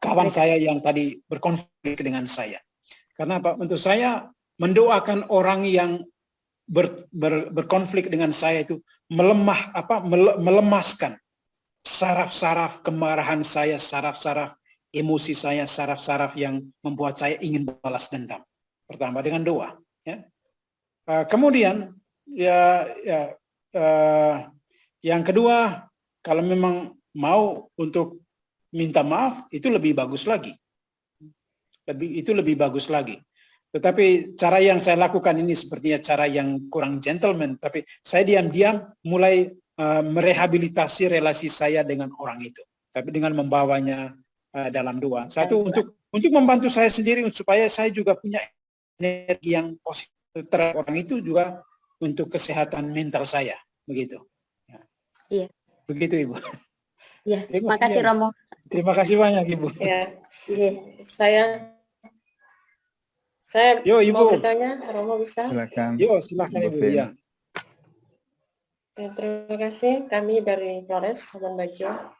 kawan saya yang tadi berkonflik dengan saya. Karena apa? Untuk saya mendoakan orang yang berkonflik dengan saya itu melemaskan saraf-saraf kemarahan saya, saraf-saraf emosi saya, saraf-saraf yang membuat saya ingin balas dendam. Pertama dengan doa. Ya. Kemudian yang kedua, kalau memang mau untuk minta maaf, itu lebih bagus lagi. Itu lebih bagus lagi. Tetapi cara yang saya lakukan ini sepertinya cara yang kurang gentleman. Tapi saya diam-diam mulai merehabilitasi relasi saya dengan orang itu. Tapi dengan membawanya dalam doa. Satu untuk membantu saya sendiri supaya saya juga punya energi yang positif terhadap orang itu, juga untuk kesehatan mental saya, begitu. Ya. Iya. Begitu Ibu. Iya. Terima kasih Romo. Terima kasih banyak Ibu. Ya. Iya. Saya Ibu. mau bertanya, Romo bisa? Silakan. Silakan Ibu. Ya. Terima kasih. Kami dari Flores, Saban Bajo.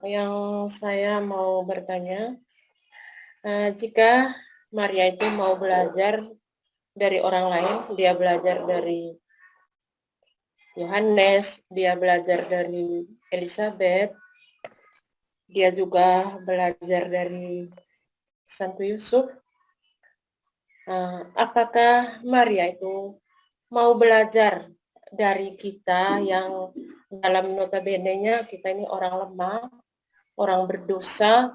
Yang saya mau bertanya, jika Maria itu mau belajar dari orang lain, dia belajar dari Yohanes, dia belajar dari Elizabeth, dia juga belajar dari Santo Yusuf, apakah Maria itu mau belajar dari kita yang dalam notabene-nya kita ini orang lemah, orang berdosa,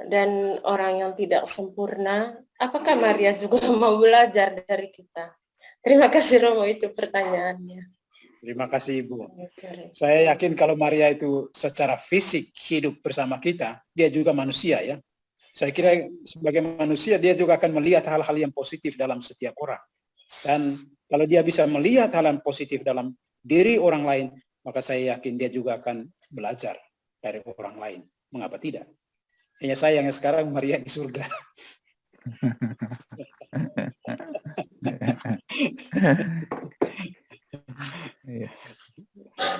dan orang yang tidak sempurna? Apakah Maria juga mau belajar dari kita? Terima kasih Romo, itu pertanyaannya. Terima kasih Ibu. Saya yakin kalau Maria itu secara fisik hidup bersama kita, dia juga manusia ya. Saya kira sebagai manusia dia juga akan melihat hal-hal yang positif dalam setiap orang. Dan kalau dia bisa melihat hal yang positif dalam diri orang lain, maka saya yakin dia juga akan belajar dari orang lain. Mengapa tidak? Hanya saya yang sekarang Maria di surga.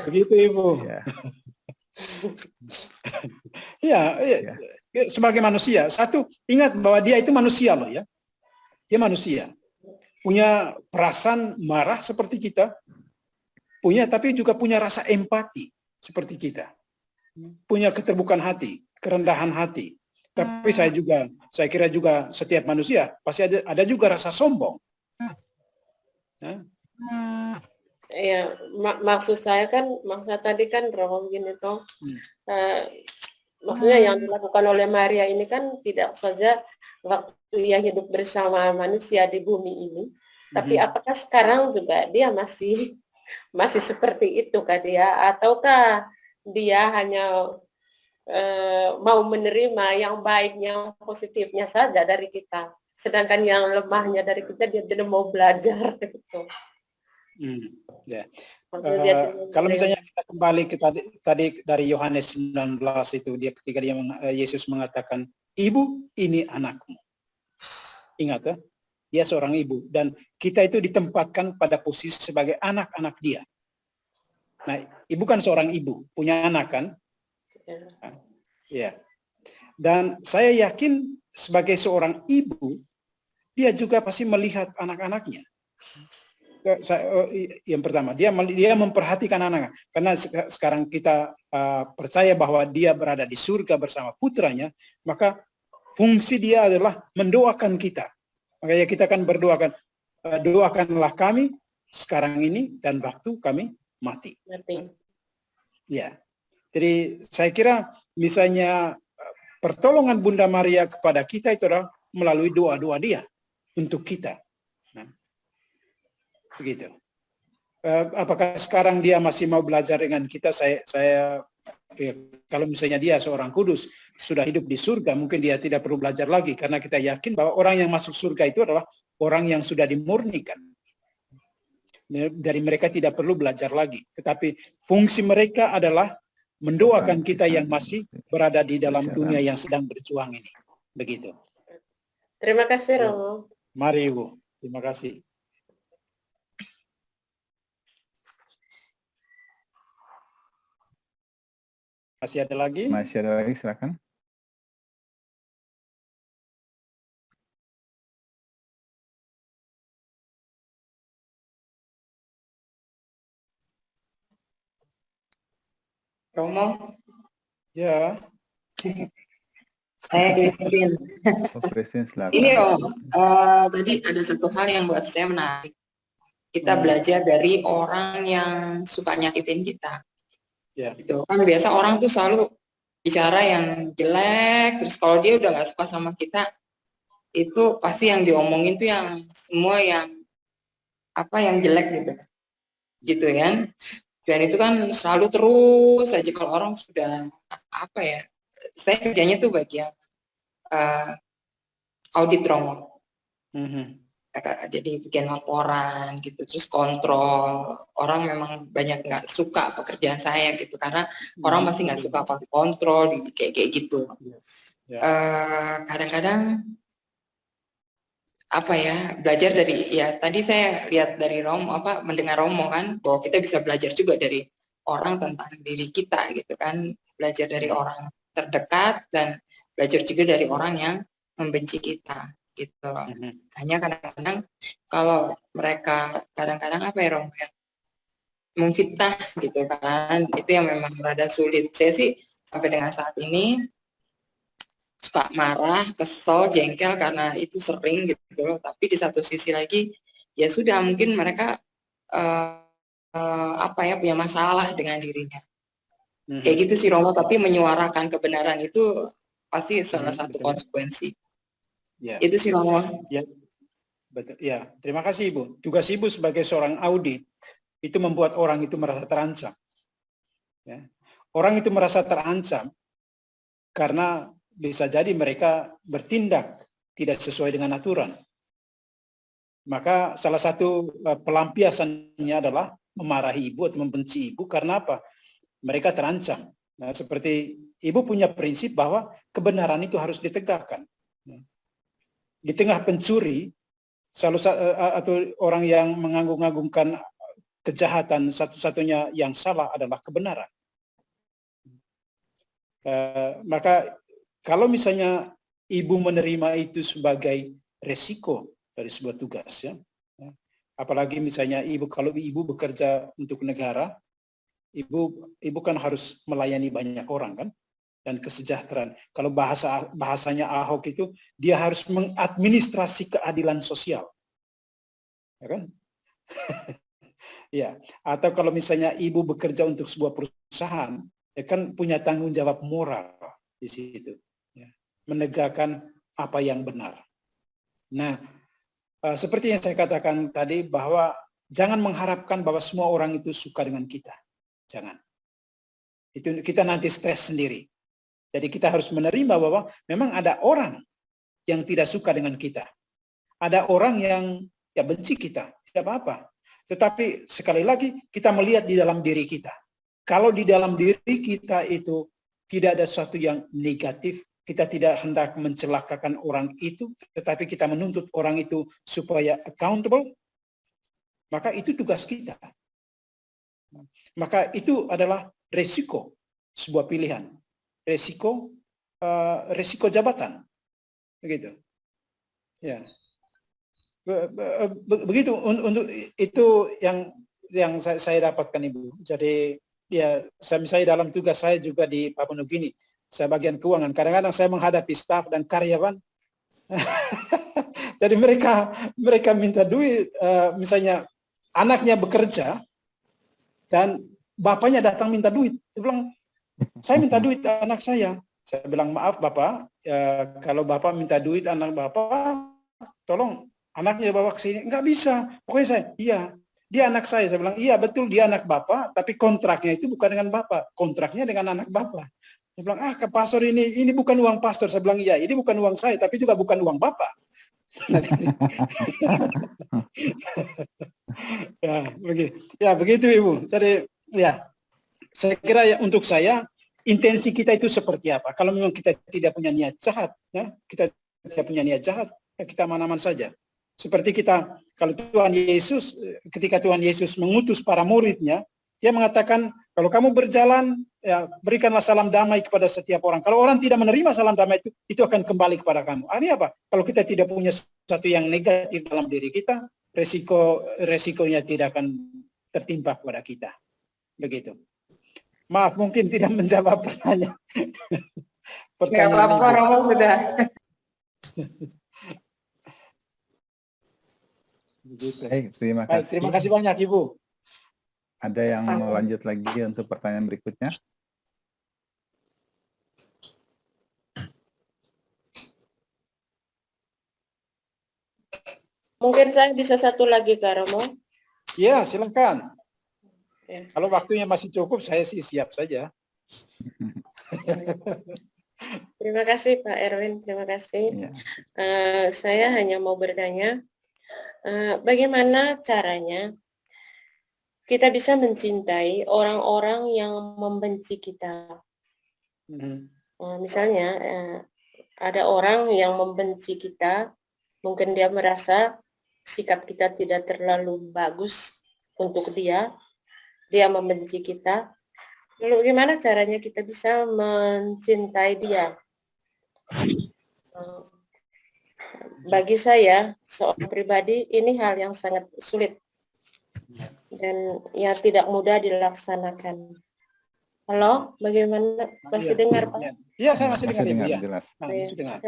Begitu Ibu. Ya, sebagai manusia, satu ingat bahwa dia itu manusia loh ya. Dia manusia. Punya perasaan marah seperti kita. Tapi juga punya rasa empati seperti kita. Punya keterbukaan hati, kerendahan hati. Tapi saya kira juga setiap manusia pasti ada juga rasa sombong. Ya, maksud saya tadi kan Romo gini toh, maksudnya yang dilakukan oleh Maria ini kan tidak saja waktu dia hidup bersama manusia di bumi ini, tapi apakah sekarang juga dia masih seperti itu kah dia, ataukah dia hanya mau menerima yang baik, yang positifnya saja dari kita, sedangkan yang lemahnya dari kita dia tidak mau belajar gitu. Kalau misalnya kita kembali ke tadi dari Yohanes 19 itu, ketika Yesus mengatakan, ibu ini anakmu. Ingat ya, dia seorang ibu dan kita itu ditempatkan pada posisi sebagai anak-anak dia. Nah, ibu kan seorang ibu, punya anak kan? Ya. Dan saya yakin sebagai seorang ibu, dia juga pasti melihat anak-anaknya. Yang pertama, dia memperhatikan anak, karena sekarang kita percaya bahwa dia berada di surga bersama putranya, maka fungsi dia adalah mendoakan kita. Makanya kita akan berdoakan, doakanlah kami sekarang ini dan waktu kami mati. Ya, jadi saya kira misalnya pertolongan Bunda Maria kepada kita itu adalah melalui doa-doa dia untuk kita. Begitu. Apakah sekarang dia masih mau belajar dengan kita? Kalau misalnya dia seorang kudus, sudah hidup di surga, mungkin dia tidak perlu belajar lagi, karena kita yakin bahwa orang yang masuk surga itu adalah orang yang sudah dimurnikan. Jadi mereka tidak perlu belajar lagi. Tetapi fungsi mereka adalah mendoakan kita yang masih berada di dalam dunia yang sedang berjuang ini. Begitu. Terima kasih, Romo. Mari Ibu. Terima kasih. Masih ada lagi? Masih ada lagi, silakan. Romo. Ya. Saya Christine. Ini Romo, tadi ada satu hal yang buat saya menarik. Kita belajar dari orang yang suka nyakitin kita. Gitu. Kan biasa orang tuh selalu bicara yang jelek, terus kalau dia udah gak suka sama kita, itu pasti yang diomongin tuh yang semua yang jelek gitu kan. Dan itu kan selalu terus aja kalau orang sudah saya kerjanya tuh bagian audit Romo. Jadi bikin laporan gitu, terus kontrol. Orang memang banyak nggak suka pekerjaan saya gitu, karena orang masih nggak suka kalau dikontrol, kayak gitu. Kadang-kadang belajar dari, tadi saya lihat dari Romo, mendengar Romo kan, bahwa kita bisa belajar juga dari orang tentang diri kita gitu kan, belajar dari orang terdekat dan belajar juga dari orang yang membenci kita. Gitu loh. Hanya kadang-kadang kalau mereka kadang-kadang Romo yang memfitnah gitu kan, itu yang memang rada sulit. Saya sih sampai dengan saat ini suka marah, kesel, jengkel karena itu sering gitu loh. Tapi di satu sisi lagi ya sudah, mungkin mereka punya masalah dengan dirinya. Kayak gitu sih Romo, tapi menyuarakan kebenaran itu pasti salah satu konsekuensi. Ya. Itu sih Romo. Ya, betul. Ya, terima kasih Ibu. Tugas Ibu sebagai seorang audit itu membuat orang itu merasa terancam. Ya. Orang itu merasa terancam karena bisa jadi mereka bertindak tidak sesuai dengan aturan. Maka salah satu pelampiasannya adalah memarahi ibu atau membenci ibu karena apa? Mereka terancam. Nah, seperti ibu punya prinsip bahwa kebenaran itu harus ditegakkan. Di tengah pencuri, atau orang yang mengagung-agungkan kejahatan, satu-satunya yang salah adalah kebenaran. Maka kalau misalnya ibu menerima itu sebagai resiko dari sebuah tugas, ya, apalagi misalnya kalau ibu bekerja untuk negara, ibu kan harus melayani banyak orang kan, dan kesejahteraan. Kalau bahasanya Ahok itu, dia harus mengadministrasi keadilan sosial, ya kan? Ya, atau kalau misalnya ibu bekerja untuk sebuah perusahaan, ya kan punya tanggung jawab moral di situ, ya, menegakkan apa yang benar. Nah, seperti yang saya katakan tadi, bahwa jangan mengharapkan bahwa semua orang itu suka dengan kita, jangan. Itu kita nanti stres sendiri. Jadi kita harus menerima bahwa memang ada orang yang tidak suka dengan kita. Ada orang yang ya benci kita, tidak apa-apa. Tetapi sekali lagi kita melihat di dalam diri kita. Kalau di dalam diri kita itu tidak ada sesuatu yang negatif, kita tidak hendak mencelakakan orang itu, tetapi kita menuntut orang itu supaya accountable, maka itu tugas kita. Maka itu adalah resiko sebuah pilihan. Resiko jabatan, begitu, ya. Begitu untuk itu yang saya dapatkan ibu. Jadi ya saya dalam tugas saya juga di Papua Nugini, saya bagian keuangan. Kadang-kadang saya menghadapi staf dan karyawan. Jadi mereka minta duit, misalnya anaknya bekerja dan bapaknya datang minta duit. Dia bilang, saya minta duit anak saya. Saya bilang, maaf Bapak, kalau Bapak minta duit anak Bapak, tolong anaknya bawa ke sini. Enggak bisa. Pokoknya saya, iya, dia anak saya. Saya bilang, iya betul dia anak Bapak, tapi kontraknya itu bukan dengan Bapak. Kontraknya dengan anak Bapak. Dia bilang, ke pastor ini bukan uang pastor. Saya bilang, iya, ini bukan uang saya, tapi juga bukan uang Bapak. Ya, begitu Ibu. Jadi, ya, saya kira ya, untuk saya intensi kita itu seperti apa. Kalau memang kita tidak punya niat jahat, ya, kita tidak punya niat jahat, ya kita aman-aman saja. Seperti kita, kalau Tuhan Yesus, ketika Tuhan Yesus mengutus para muridnya, dia mengatakan, kalau kamu berjalan, ya berikanlah salam damai kepada setiap orang. Kalau orang tidak menerima salam damai itu akan kembali kepada kamu. Ini apa? Kalau kita tidak punya sesuatu yang negatif dalam diri kita, resikonya tidak akan tertimpa kepada kita. Begitu. Maaf, mungkin tidak menjawab pertanyaan. Nggak apa-apa, Romo sudah. Baik, terima kasih. Terima kasih banyak, Ibu. Ada yang mau lanjut lagi untuk pertanyaan berikutnya? Mungkin saya bisa satu lagi, Kak Romo. Ya, silakan. Ya. Kalau waktunya masih cukup, saya sih siap saja. Terima kasih Pak Erwin, terima kasih. Ya. Saya hanya mau bertanya, bagaimana caranya kita bisa mencintai orang-orang yang membenci kita? Misalnya, ada orang yang membenci kita, mungkin dia merasa sikap kita tidak terlalu bagus untuk dia membenci kita. Lalu gimana caranya kita bisa mencintai dia? Bagi saya, seorang pribadi, ini hal yang sangat sulit dan yang tidak mudah dilaksanakan. Halo, bagaimana? Masih dengar, Pak? Iya, saya masih dengar, Ibu. Ya. Jelas. Masih dengar.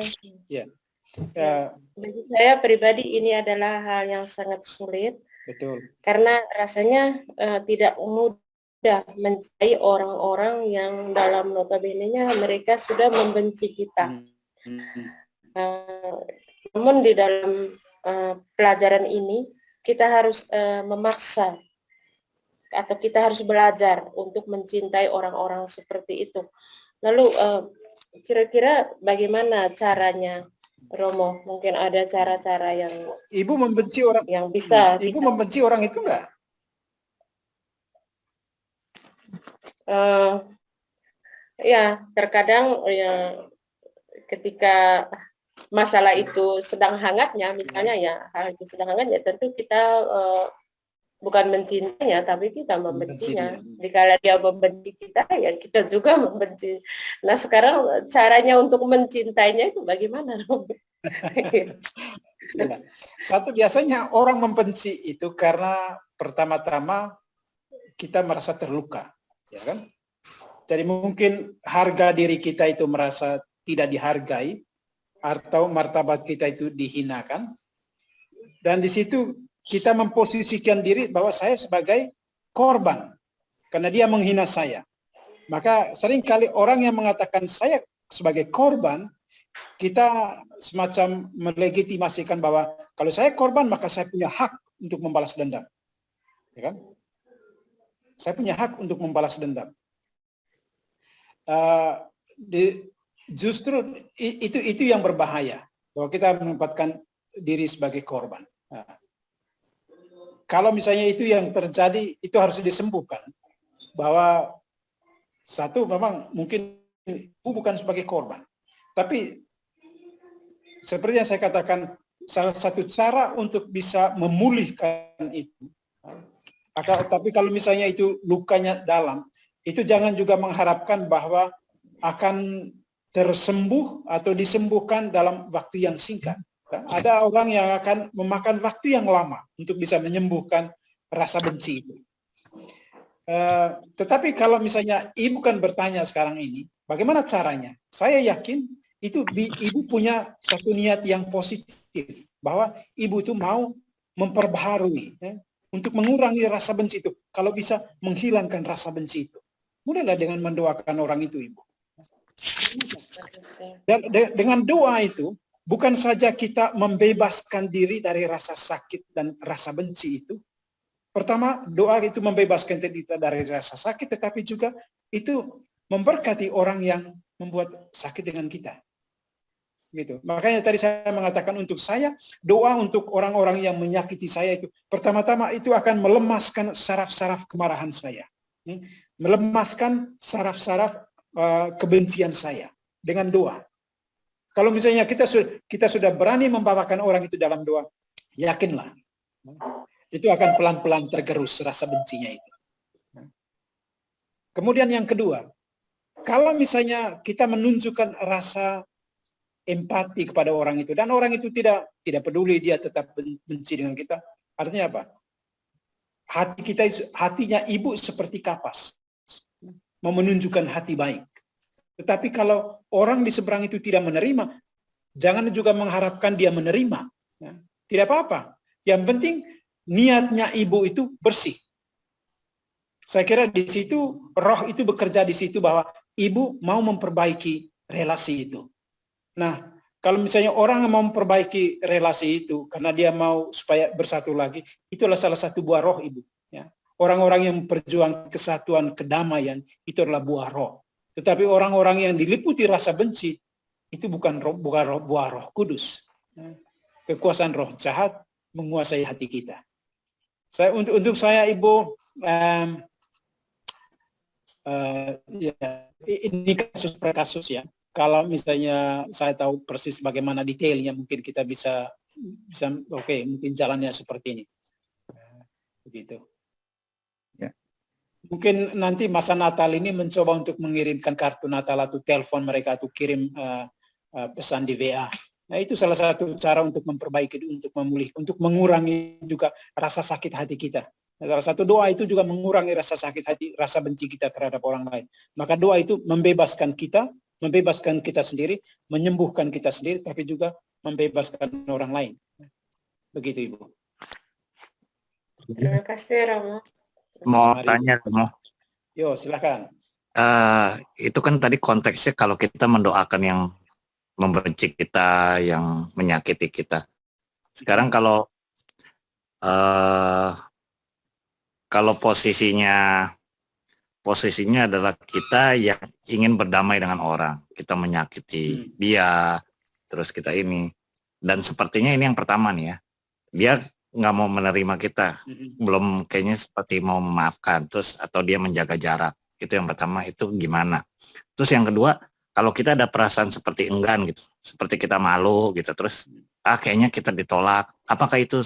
Ya. Bagi saya pribadi ini adalah hal yang sangat sulit. Betul. Karena rasanya tidak mudah mencintai orang-orang yang dalam notabene-nya mereka sudah membenci kita. Namun di dalam pelajaran ini kita harus memaksa atau kita harus belajar untuk mencintai orang-orang seperti itu. Lalu kira-kira bagaimana caranya, Romo? Mungkin ada cara-cara yang Ibu membenci orang, bisa Ibu kita, membenci orang itu enggak? ya terkadang ya ketika masalah itu sedang hangatnya, misalnya ya hal itu sedang hangatnya, tentu kita bukan mencintainya, tapi kita membencinya. Jika dia membenci kita, ya kita juga membenci. Nah sekarang caranya untuk mencintainya itu bagaimana? Ya. Satu, biasanya orang membenci itu karena pertama-tama kita merasa terluka, ya kan? Jadi mungkin harga diri kita itu merasa tidak dihargai, atau martabat kita itu dihinakan, dan di situ kita memposisikan diri bahwa saya sebagai korban karena dia menghina saya. Maka seringkali orang yang mengatakan saya sebagai korban, kita semacam melegitimasikan bahwa kalau saya korban maka saya punya hak untuk membalas dendam, ya kan? Saya punya hak untuk membalas dendam. Justru itu yang berbahaya, bahwa kita menempatkan diri sebagai korban. Nah, kalau misalnya itu yang terjadi, itu harus disembuhkan. Bahwa satu, memang mungkin bukan sebagai korban, tapi seperti yang saya katakan, salah satu cara untuk bisa memulihkan itu. Tapi kalau misalnya itu lukanya dalam, itu jangan juga mengharapkan bahwa akan tersembuh atau disembuhkan dalam waktu yang singkat. Ada orang yang akan memakan waktu yang lama untuk bisa menyembuhkan rasa benci itu. Tetapi kalau misalnya ibu kan bertanya sekarang ini, bagaimana caranya? Saya yakin itu ibu punya satu niat yang positif, bahwa ibu itu mau memperbaharui, ya, untuk mengurangi rasa benci itu. Kalau bisa menghilangkan rasa benci itu, mulailah dengan mendoakan orang itu, ibu. Dan dengan doa itu, bukan saja kita membebaskan diri dari rasa sakit dan rasa benci itu. Pertama, doa itu membebaskan kita dari rasa sakit, tetapi juga itu memberkati orang yang membuat sakit dengan kita. Gitu. Makanya tadi saya mengatakan untuk saya, doa untuk orang-orang yang menyakiti saya itu, pertama-tama itu akan melemaskan saraf-saraf kemarahan saya. Melemaskan saraf-saraf kebencian saya dengan doa. Kalau misalnya kita sudah berani membawakan orang itu dalam doa, yakinlah itu akan pelan-pelan tergerus rasa bencinya itu. Kemudian yang kedua, kalau misalnya kita menunjukkan rasa empati kepada orang itu, dan orang itu tidak peduli, dia tetap benci dengan kita, artinya apa? Hatinya ibu seperti kapas, mau menunjukkan hati baik. Tetapi kalau orang di seberang itu tidak menerima, jangan juga mengharapkan dia menerima. Tidak apa-apa. Yang penting niatnya ibu itu bersih. Saya kira di situ roh itu bekerja di situ, bahwa ibu mau memperbaiki relasi itu. Nah, kalau misalnya orang mau memperbaiki relasi itu karena dia mau supaya bersatu lagi, itulah salah satu buah roh ibu. Ya. Orang-orang yang berjuang kesatuan, kedamaian, itu adalah buah roh. Tetapi orang-orang yang diliputi rasa benci, itu bukan buah roh kudus. Kekuasaan roh jahat menguasai hati kita. Untuk saya ibu, ya, ini kasus per kasus ya. Kalau misalnya saya tahu persis bagaimana detailnya, mungkin kita bisa oke, mungkin jalannya seperti ini. Begitu. Ya. Mungkin nanti masa Natal ini mencoba untuk mengirimkan kartu Natal atau telepon mereka, atau kirim pesan di WA. Nah, itu salah satu cara untuk memperbaiki, untuk memulihkan, untuk mengurangi juga rasa sakit hati kita. Nah, salah satu doa itu juga mengurangi rasa sakit hati, rasa benci kita terhadap orang lain. Maka doa itu membebaskan kita sendiri, menyembuhkan kita sendiri, tapi juga membebaskan orang lain. Begitu, Ibu. Terima kasih, Romo. Mau Mari. tanya, Romo. Yo, silakan. Itu kan tadi konteksnya kalau kita mendoakan yang membenci kita, yang menyakiti kita. Sekarang kalau posisinya posisinya adalah kita yang ingin berdamai dengan orang. Kita menyakiti dia, terus kita ini. Dan sepertinya ini yang pertama nih ya. Dia nggak mau menerima kita. Belum kayaknya seperti mau memaafkan. Terus atau dia menjaga jarak. Itu yang pertama, itu gimana. Terus yang kedua, kalau kita ada perasaan seperti enggan gitu. Seperti kita malu gitu. Terus kayaknya kita ditolak. Apakah itu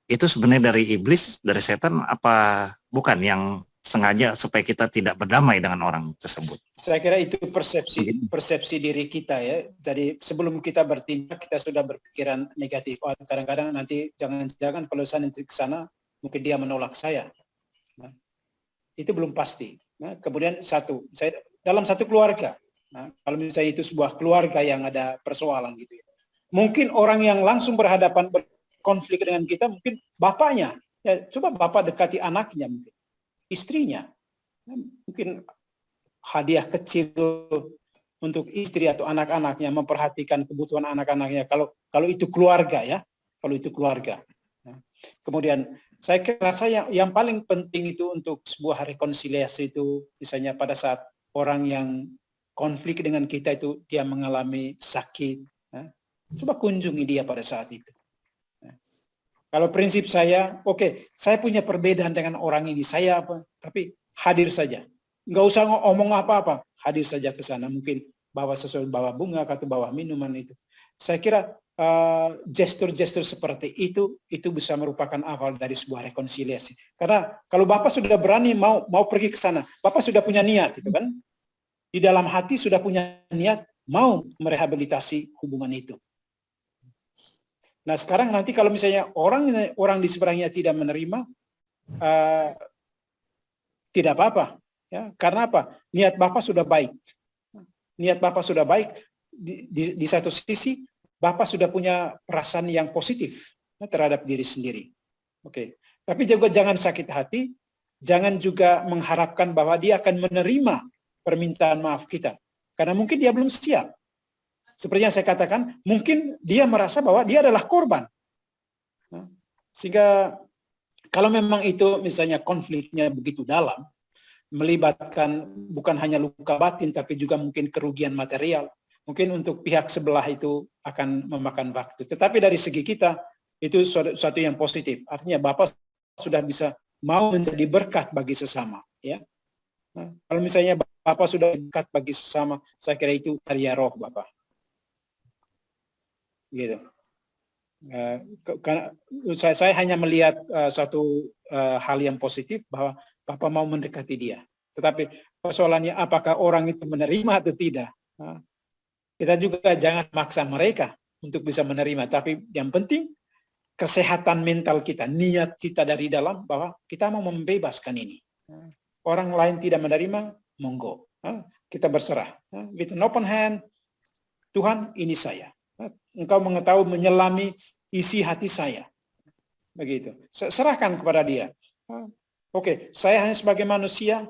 sebenarnya dari iblis, dari setan, apa bukan yang sengaja supaya kita tidak berdamai dengan orang tersebut? Saya kira itu persepsi diri kita ya. Jadi sebelum kita bertindak, kita sudah berpikiran negatif. Oh, kadang-kadang nanti jangan-jangan kalau saya nanti ke sana, mungkin dia menolak saya. Nah, itu belum pasti. Nah, kemudian dalam satu keluarga, nah, kalau misalnya itu sebuah keluarga yang ada persoalan gitu ya, mungkin orang yang langsung berkonflik dengan kita mungkin bapaknya. Ya, coba bapak dekati anaknya, mungkin istrinya, mungkin hadiah kecil untuk istri atau anak-anaknya, memperhatikan kebutuhan anak-anaknya. Kalau itu keluarga ya, kalau itu keluarga. Nah, kemudian saya rasa yang paling penting itu untuk sebuah rekonsiliasi itu, misalnya pada saat orang yang konflik dengan kita itu dia mengalami sakit, coba kunjungi dia pada saat itu. Kalau prinsip saya, oke, saya punya perbedaan dengan orang ini, tapi hadir saja. Nggak usah ngomong apa-apa, hadir saja ke sana. Mungkin bawa sesuatu, bawa bunga atau bawa minuman itu. Saya kira gestur-gestur seperti itu bisa merupakan awal dari sebuah rekonsiliasi. Karena kalau Bapak sudah berani mau pergi ke sana, Bapak sudah punya niat, gitu kan? Di dalam hati sudah punya niat mau merehabilitasi hubungan itu. Nah sekarang nanti kalau misalnya orang di seberangnya tidak menerima, tidak apa-apa, ya. Karena apa? Niat Bapak sudah baik. Niat Bapak sudah baik. Di satu sisi Bapak sudah punya perasaan yang positif terhadap diri sendiri. Oke. Tapi juga jangan sakit hati, jangan juga mengharapkan bahwa dia akan menerima permintaan maaf kita. Karena mungkin dia belum siap. Seperti yang saya katakan, mungkin dia merasa bahwa dia adalah korban. Sehingga kalau memang itu misalnya konfliknya begitu dalam, melibatkan bukan hanya luka batin, tapi juga mungkin kerugian material, mungkin untuk pihak sebelah itu akan memakan waktu. Tetapi dari segi kita, itu suatu yang positif. Artinya Bapak sudah bisa mau menjadi berkat bagi sesama. Ya. Nah, kalau misalnya Bapak sudah berkat bagi sesama, saya kira itu karya roh Bapak. Gitu. Karena saya hanya melihat satu hal yang positif bahwa Bapak mau mendekati dia. Tetapi persoalannya apakah orang itu menerima atau tidak. Kita juga jangan maksa mereka untuk bisa menerima. Tapi yang penting kesehatan mental kita, niat kita dari dalam bahwa kita mau membebaskan ini. Orang lain tidak menerima, monggo. Kita berserah. With an open hand, Tuhan ini saya. Engkau mengetahui menyelami isi hati saya. Begitu. Serahkan kepada dia. Oke, saya hanya sebagai manusia,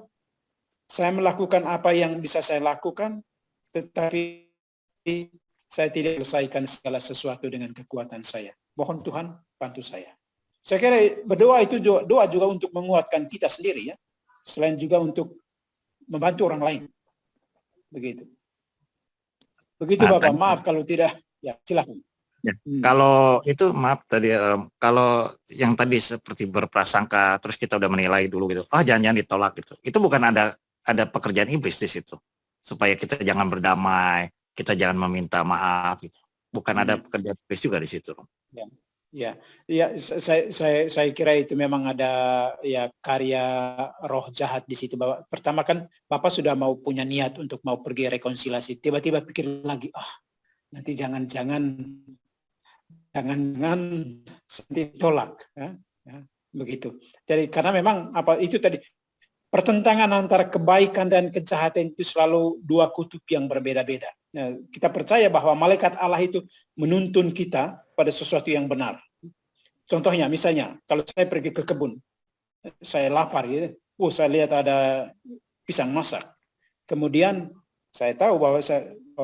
saya melakukan apa yang bisa saya lakukan, tetapi saya tidak selesaikan segala sesuatu dengan kekuatan saya. Mohon Tuhan bantu saya. Saya kira berdoa itu doa juga untuk menguatkan kita sendiri ya. Selain juga untuk membantu orang lain. Begitu. Begitu Bapak, maaf kalau tidak. Ya, silakan. Ya. Kalau itu maaf tadi, kalau yang tadi seperti berprasangka, terus kita udah menilai dulu gitu, jangan-jangan ditolak gitu. Itu bukan ada pekerjaan iblis di situ, supaya kita jangan berdamai, kita jangan meminta maaf gitu. Bukan ada pekerjaan iblis juga di situ. Ya, saya kira itu memang ada ya karya roh jahat di situ. Bahwa pertama kan Bapak sudah mau punya niat untuk mau pergi rekonsiliasi, tiba-tiba pikir lagi, nanti jangan ditolak, ya, begitu. Jadi karena memang itu tadi pertentangan antara kebaikan dan kejahatan itu selalu dua kutub yang berbeda-beda. Ya, kita percaya bahwa malaikat Allah itu menuntun kita pada sesuatu yang benar. Contohnya, misalnya kalau saya pergi ke kebun, saya lapar, ya, saya lihat ada pisang masak. Kemudian saya tahu bahwa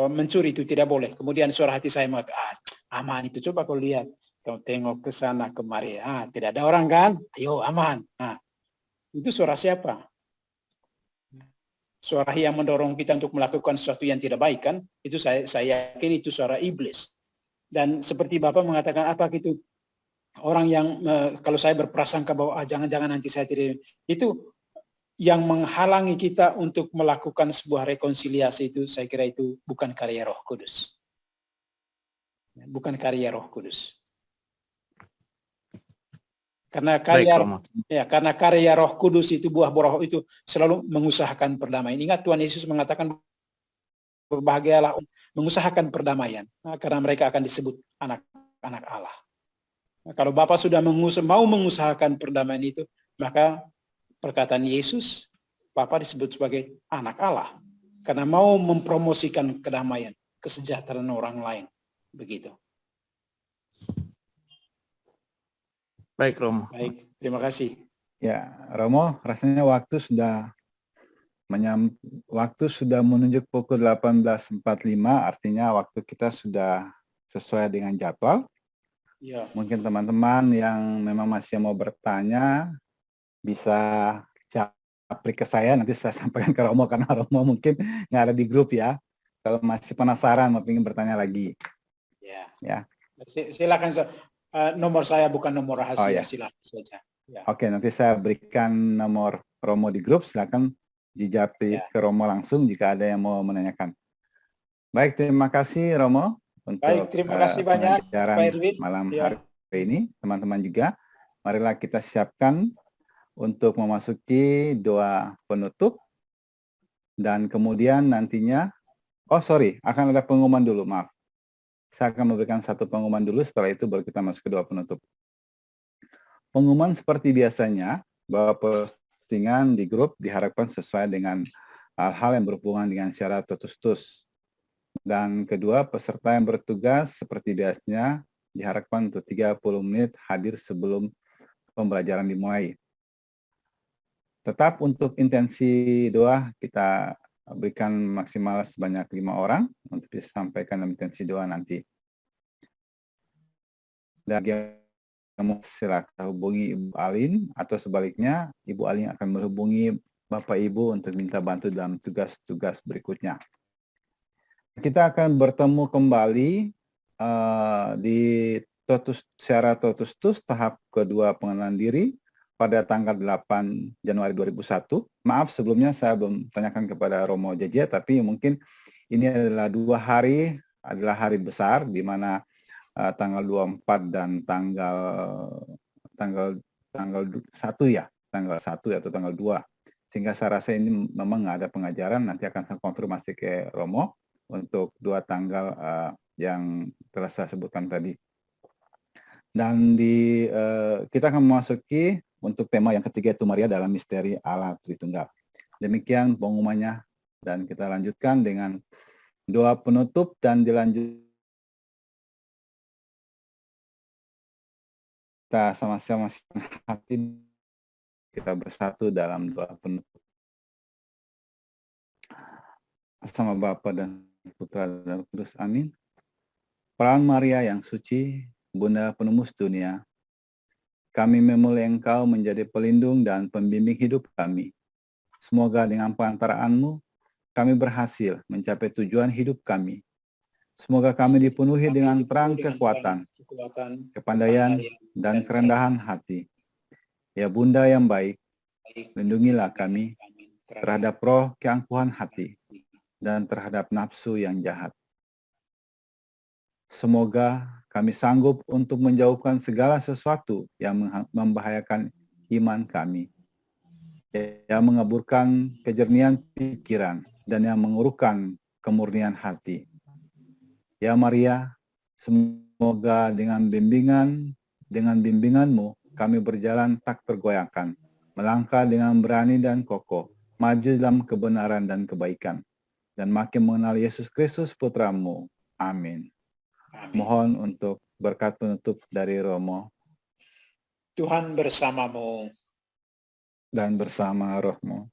mencuri itu tidak boleh. Kemudian suara hati saya mengatakan, aman itu, coba kau lihat, kau tengok ke sana kemari, tidak ada orang kan? Ayo aman. Itu suara siapa? Suara yang mendorong kita untuk melakukan sesuatu yang tidak baik kan, itu saya yakin itu suara iblis. Dan seperti Bapak mengatakan, apa itu orang yang kalau saya berprasangka bahwa jangan-jangan nanti saya tidak, itu yang menghalangi kita untuk melakukan sebuah rekonsiliasi, itu saya kira itu bukan karya Roh Kudus. Bukan karya Roh Kudus. Karena karya Roh Kudus itu, buah Roh itu selalu mengusahakan perdamaian. Ingat Tuhan Yesus mengatakan berbahagialah mengusahakan perdamaian, karena mereka akan disebut anak-anak Allah. Nah, kalau Bapak sudah mau mengusahakan perdamaian itu, maka perkataan Yesus, Bapak disebut sebagai anak Allah, karena mau mempromosikan kedamaian, kesejahteraan orang lain. Begitu. Baik, Romo. Baik, terima kasih. Ya, Romo, rasanya waktu sudah menunjuk pukul 18.45, artinya waktu kita sudah sesuai dengan jadwal. Ya. Mungkin teman-teman yang memang masih mau bertanya bisa japri ke saya, nanti saya sampaikan ke Romo, karena Romo mungkin nggak ada di grup ya. Kalau masih penasaran mau ingin bertanya lagi. Ya. Silakan. Nomor saya bukan nomor rahasia. Oh, ya. Silakan saja. Ya. Oke, nanti saya berikan nomor Romo di grup. Silakan dijapri ke Romo langsung jika ada yang mau menanyakan. Baik, terima kasih Romo untuk terima kasih banyak pengajaran Pak Erwin. malam hari ini. Teman-teman juga, marilah kita siapkan untuk memasuki doa penutup, dan kemudian nantinya, akan ada pengumuman dulu, maaf. Saya akan memberikan satu pengumuman dulu, setelah itu baru kita masuk ke doa penutup. Pengumuman seperti biasanya, bahwa postingan di grup diharapkan sesuai dengan hal-hal yang berhubungan dengan syarat totus. Dan kedua, peserta yang bertugas seperti biasanya diharapkan untuk 30 menit hadir sebelum pembelajaran dimulai. Tetap untuk intensi doa kita berikan maksimal sebanyak 5 orang untuk disampaikan dalam intensi doa nanti. Dan kamu silakan hubungi Ibu Alin, atau sebaliknya Ibu Alin akan menghubungi Bapak Ibu untuk minta bantu dalam tugas-tugas berikutnya. Kita akan bertemu kembali di syarat totus tahap kedua pengenalan diri pada tanggal 8 Januari 2001. Maaf sebelumnya saya belum tanyakan kepada Romo JJ, tapi mungkin ini adalah 2 hari, adalah hari besar di mana tanggal 24 dan tanggal 1 ya, tanggal 1 atau tanggal 2. Sehingga saya rasa ini memang nggak ada pengajaran, nanti akan saya konfirmasi ke Romo untuk 2 tanggal yang telah saya sebutkan tadi. Dan kita akan memasuki untuk tema yang ketiga, itu Maria dalam misteri Allah Tritunggal. Demikian pengumumannya, dan kita lanjutkan dengan doa penutup dan dilanjut. Kita sama-sama hati, kita bersatu dalam doa penutup. Sama Bapa dan Putra dan Roh Kudus, amin. Peran Maria yang suci, Bunda penembus dunia, kami memulai Engkau menjadi pelindung dan pembimbing hidup kami. Semoga dengan perantaraan-Mu, kami berhasil mencapai tujuan hidup kami. Semoga kami dipenuhi dengan terang kekuatan, kepandaian, dan kerendahan hati. Ya Bunda yang baik, lindungilah kami terhadap roh keangkuhan hati dan terhadap nafsu yang jahat. Semoga kami sanggup untuk menjauhkan segala sesuatu yang membahayakan iman kami, yang mengaburkan kejernihan pikiran, dan yang menguruhkan kemurnian hati. Ya Maria, semoga dengan bimbingan-Mu kami berjalan tak tergoyahkan, melangkah dengan berani dan kokoh, maju dalam kebenaran dan kebaikan, dan makin mengenal Yesus Kristus Putra-Mu. Amin. Mohon untuk berkat penutup dari Romo. Tuhan bersamamu. Dan bersama rohmu.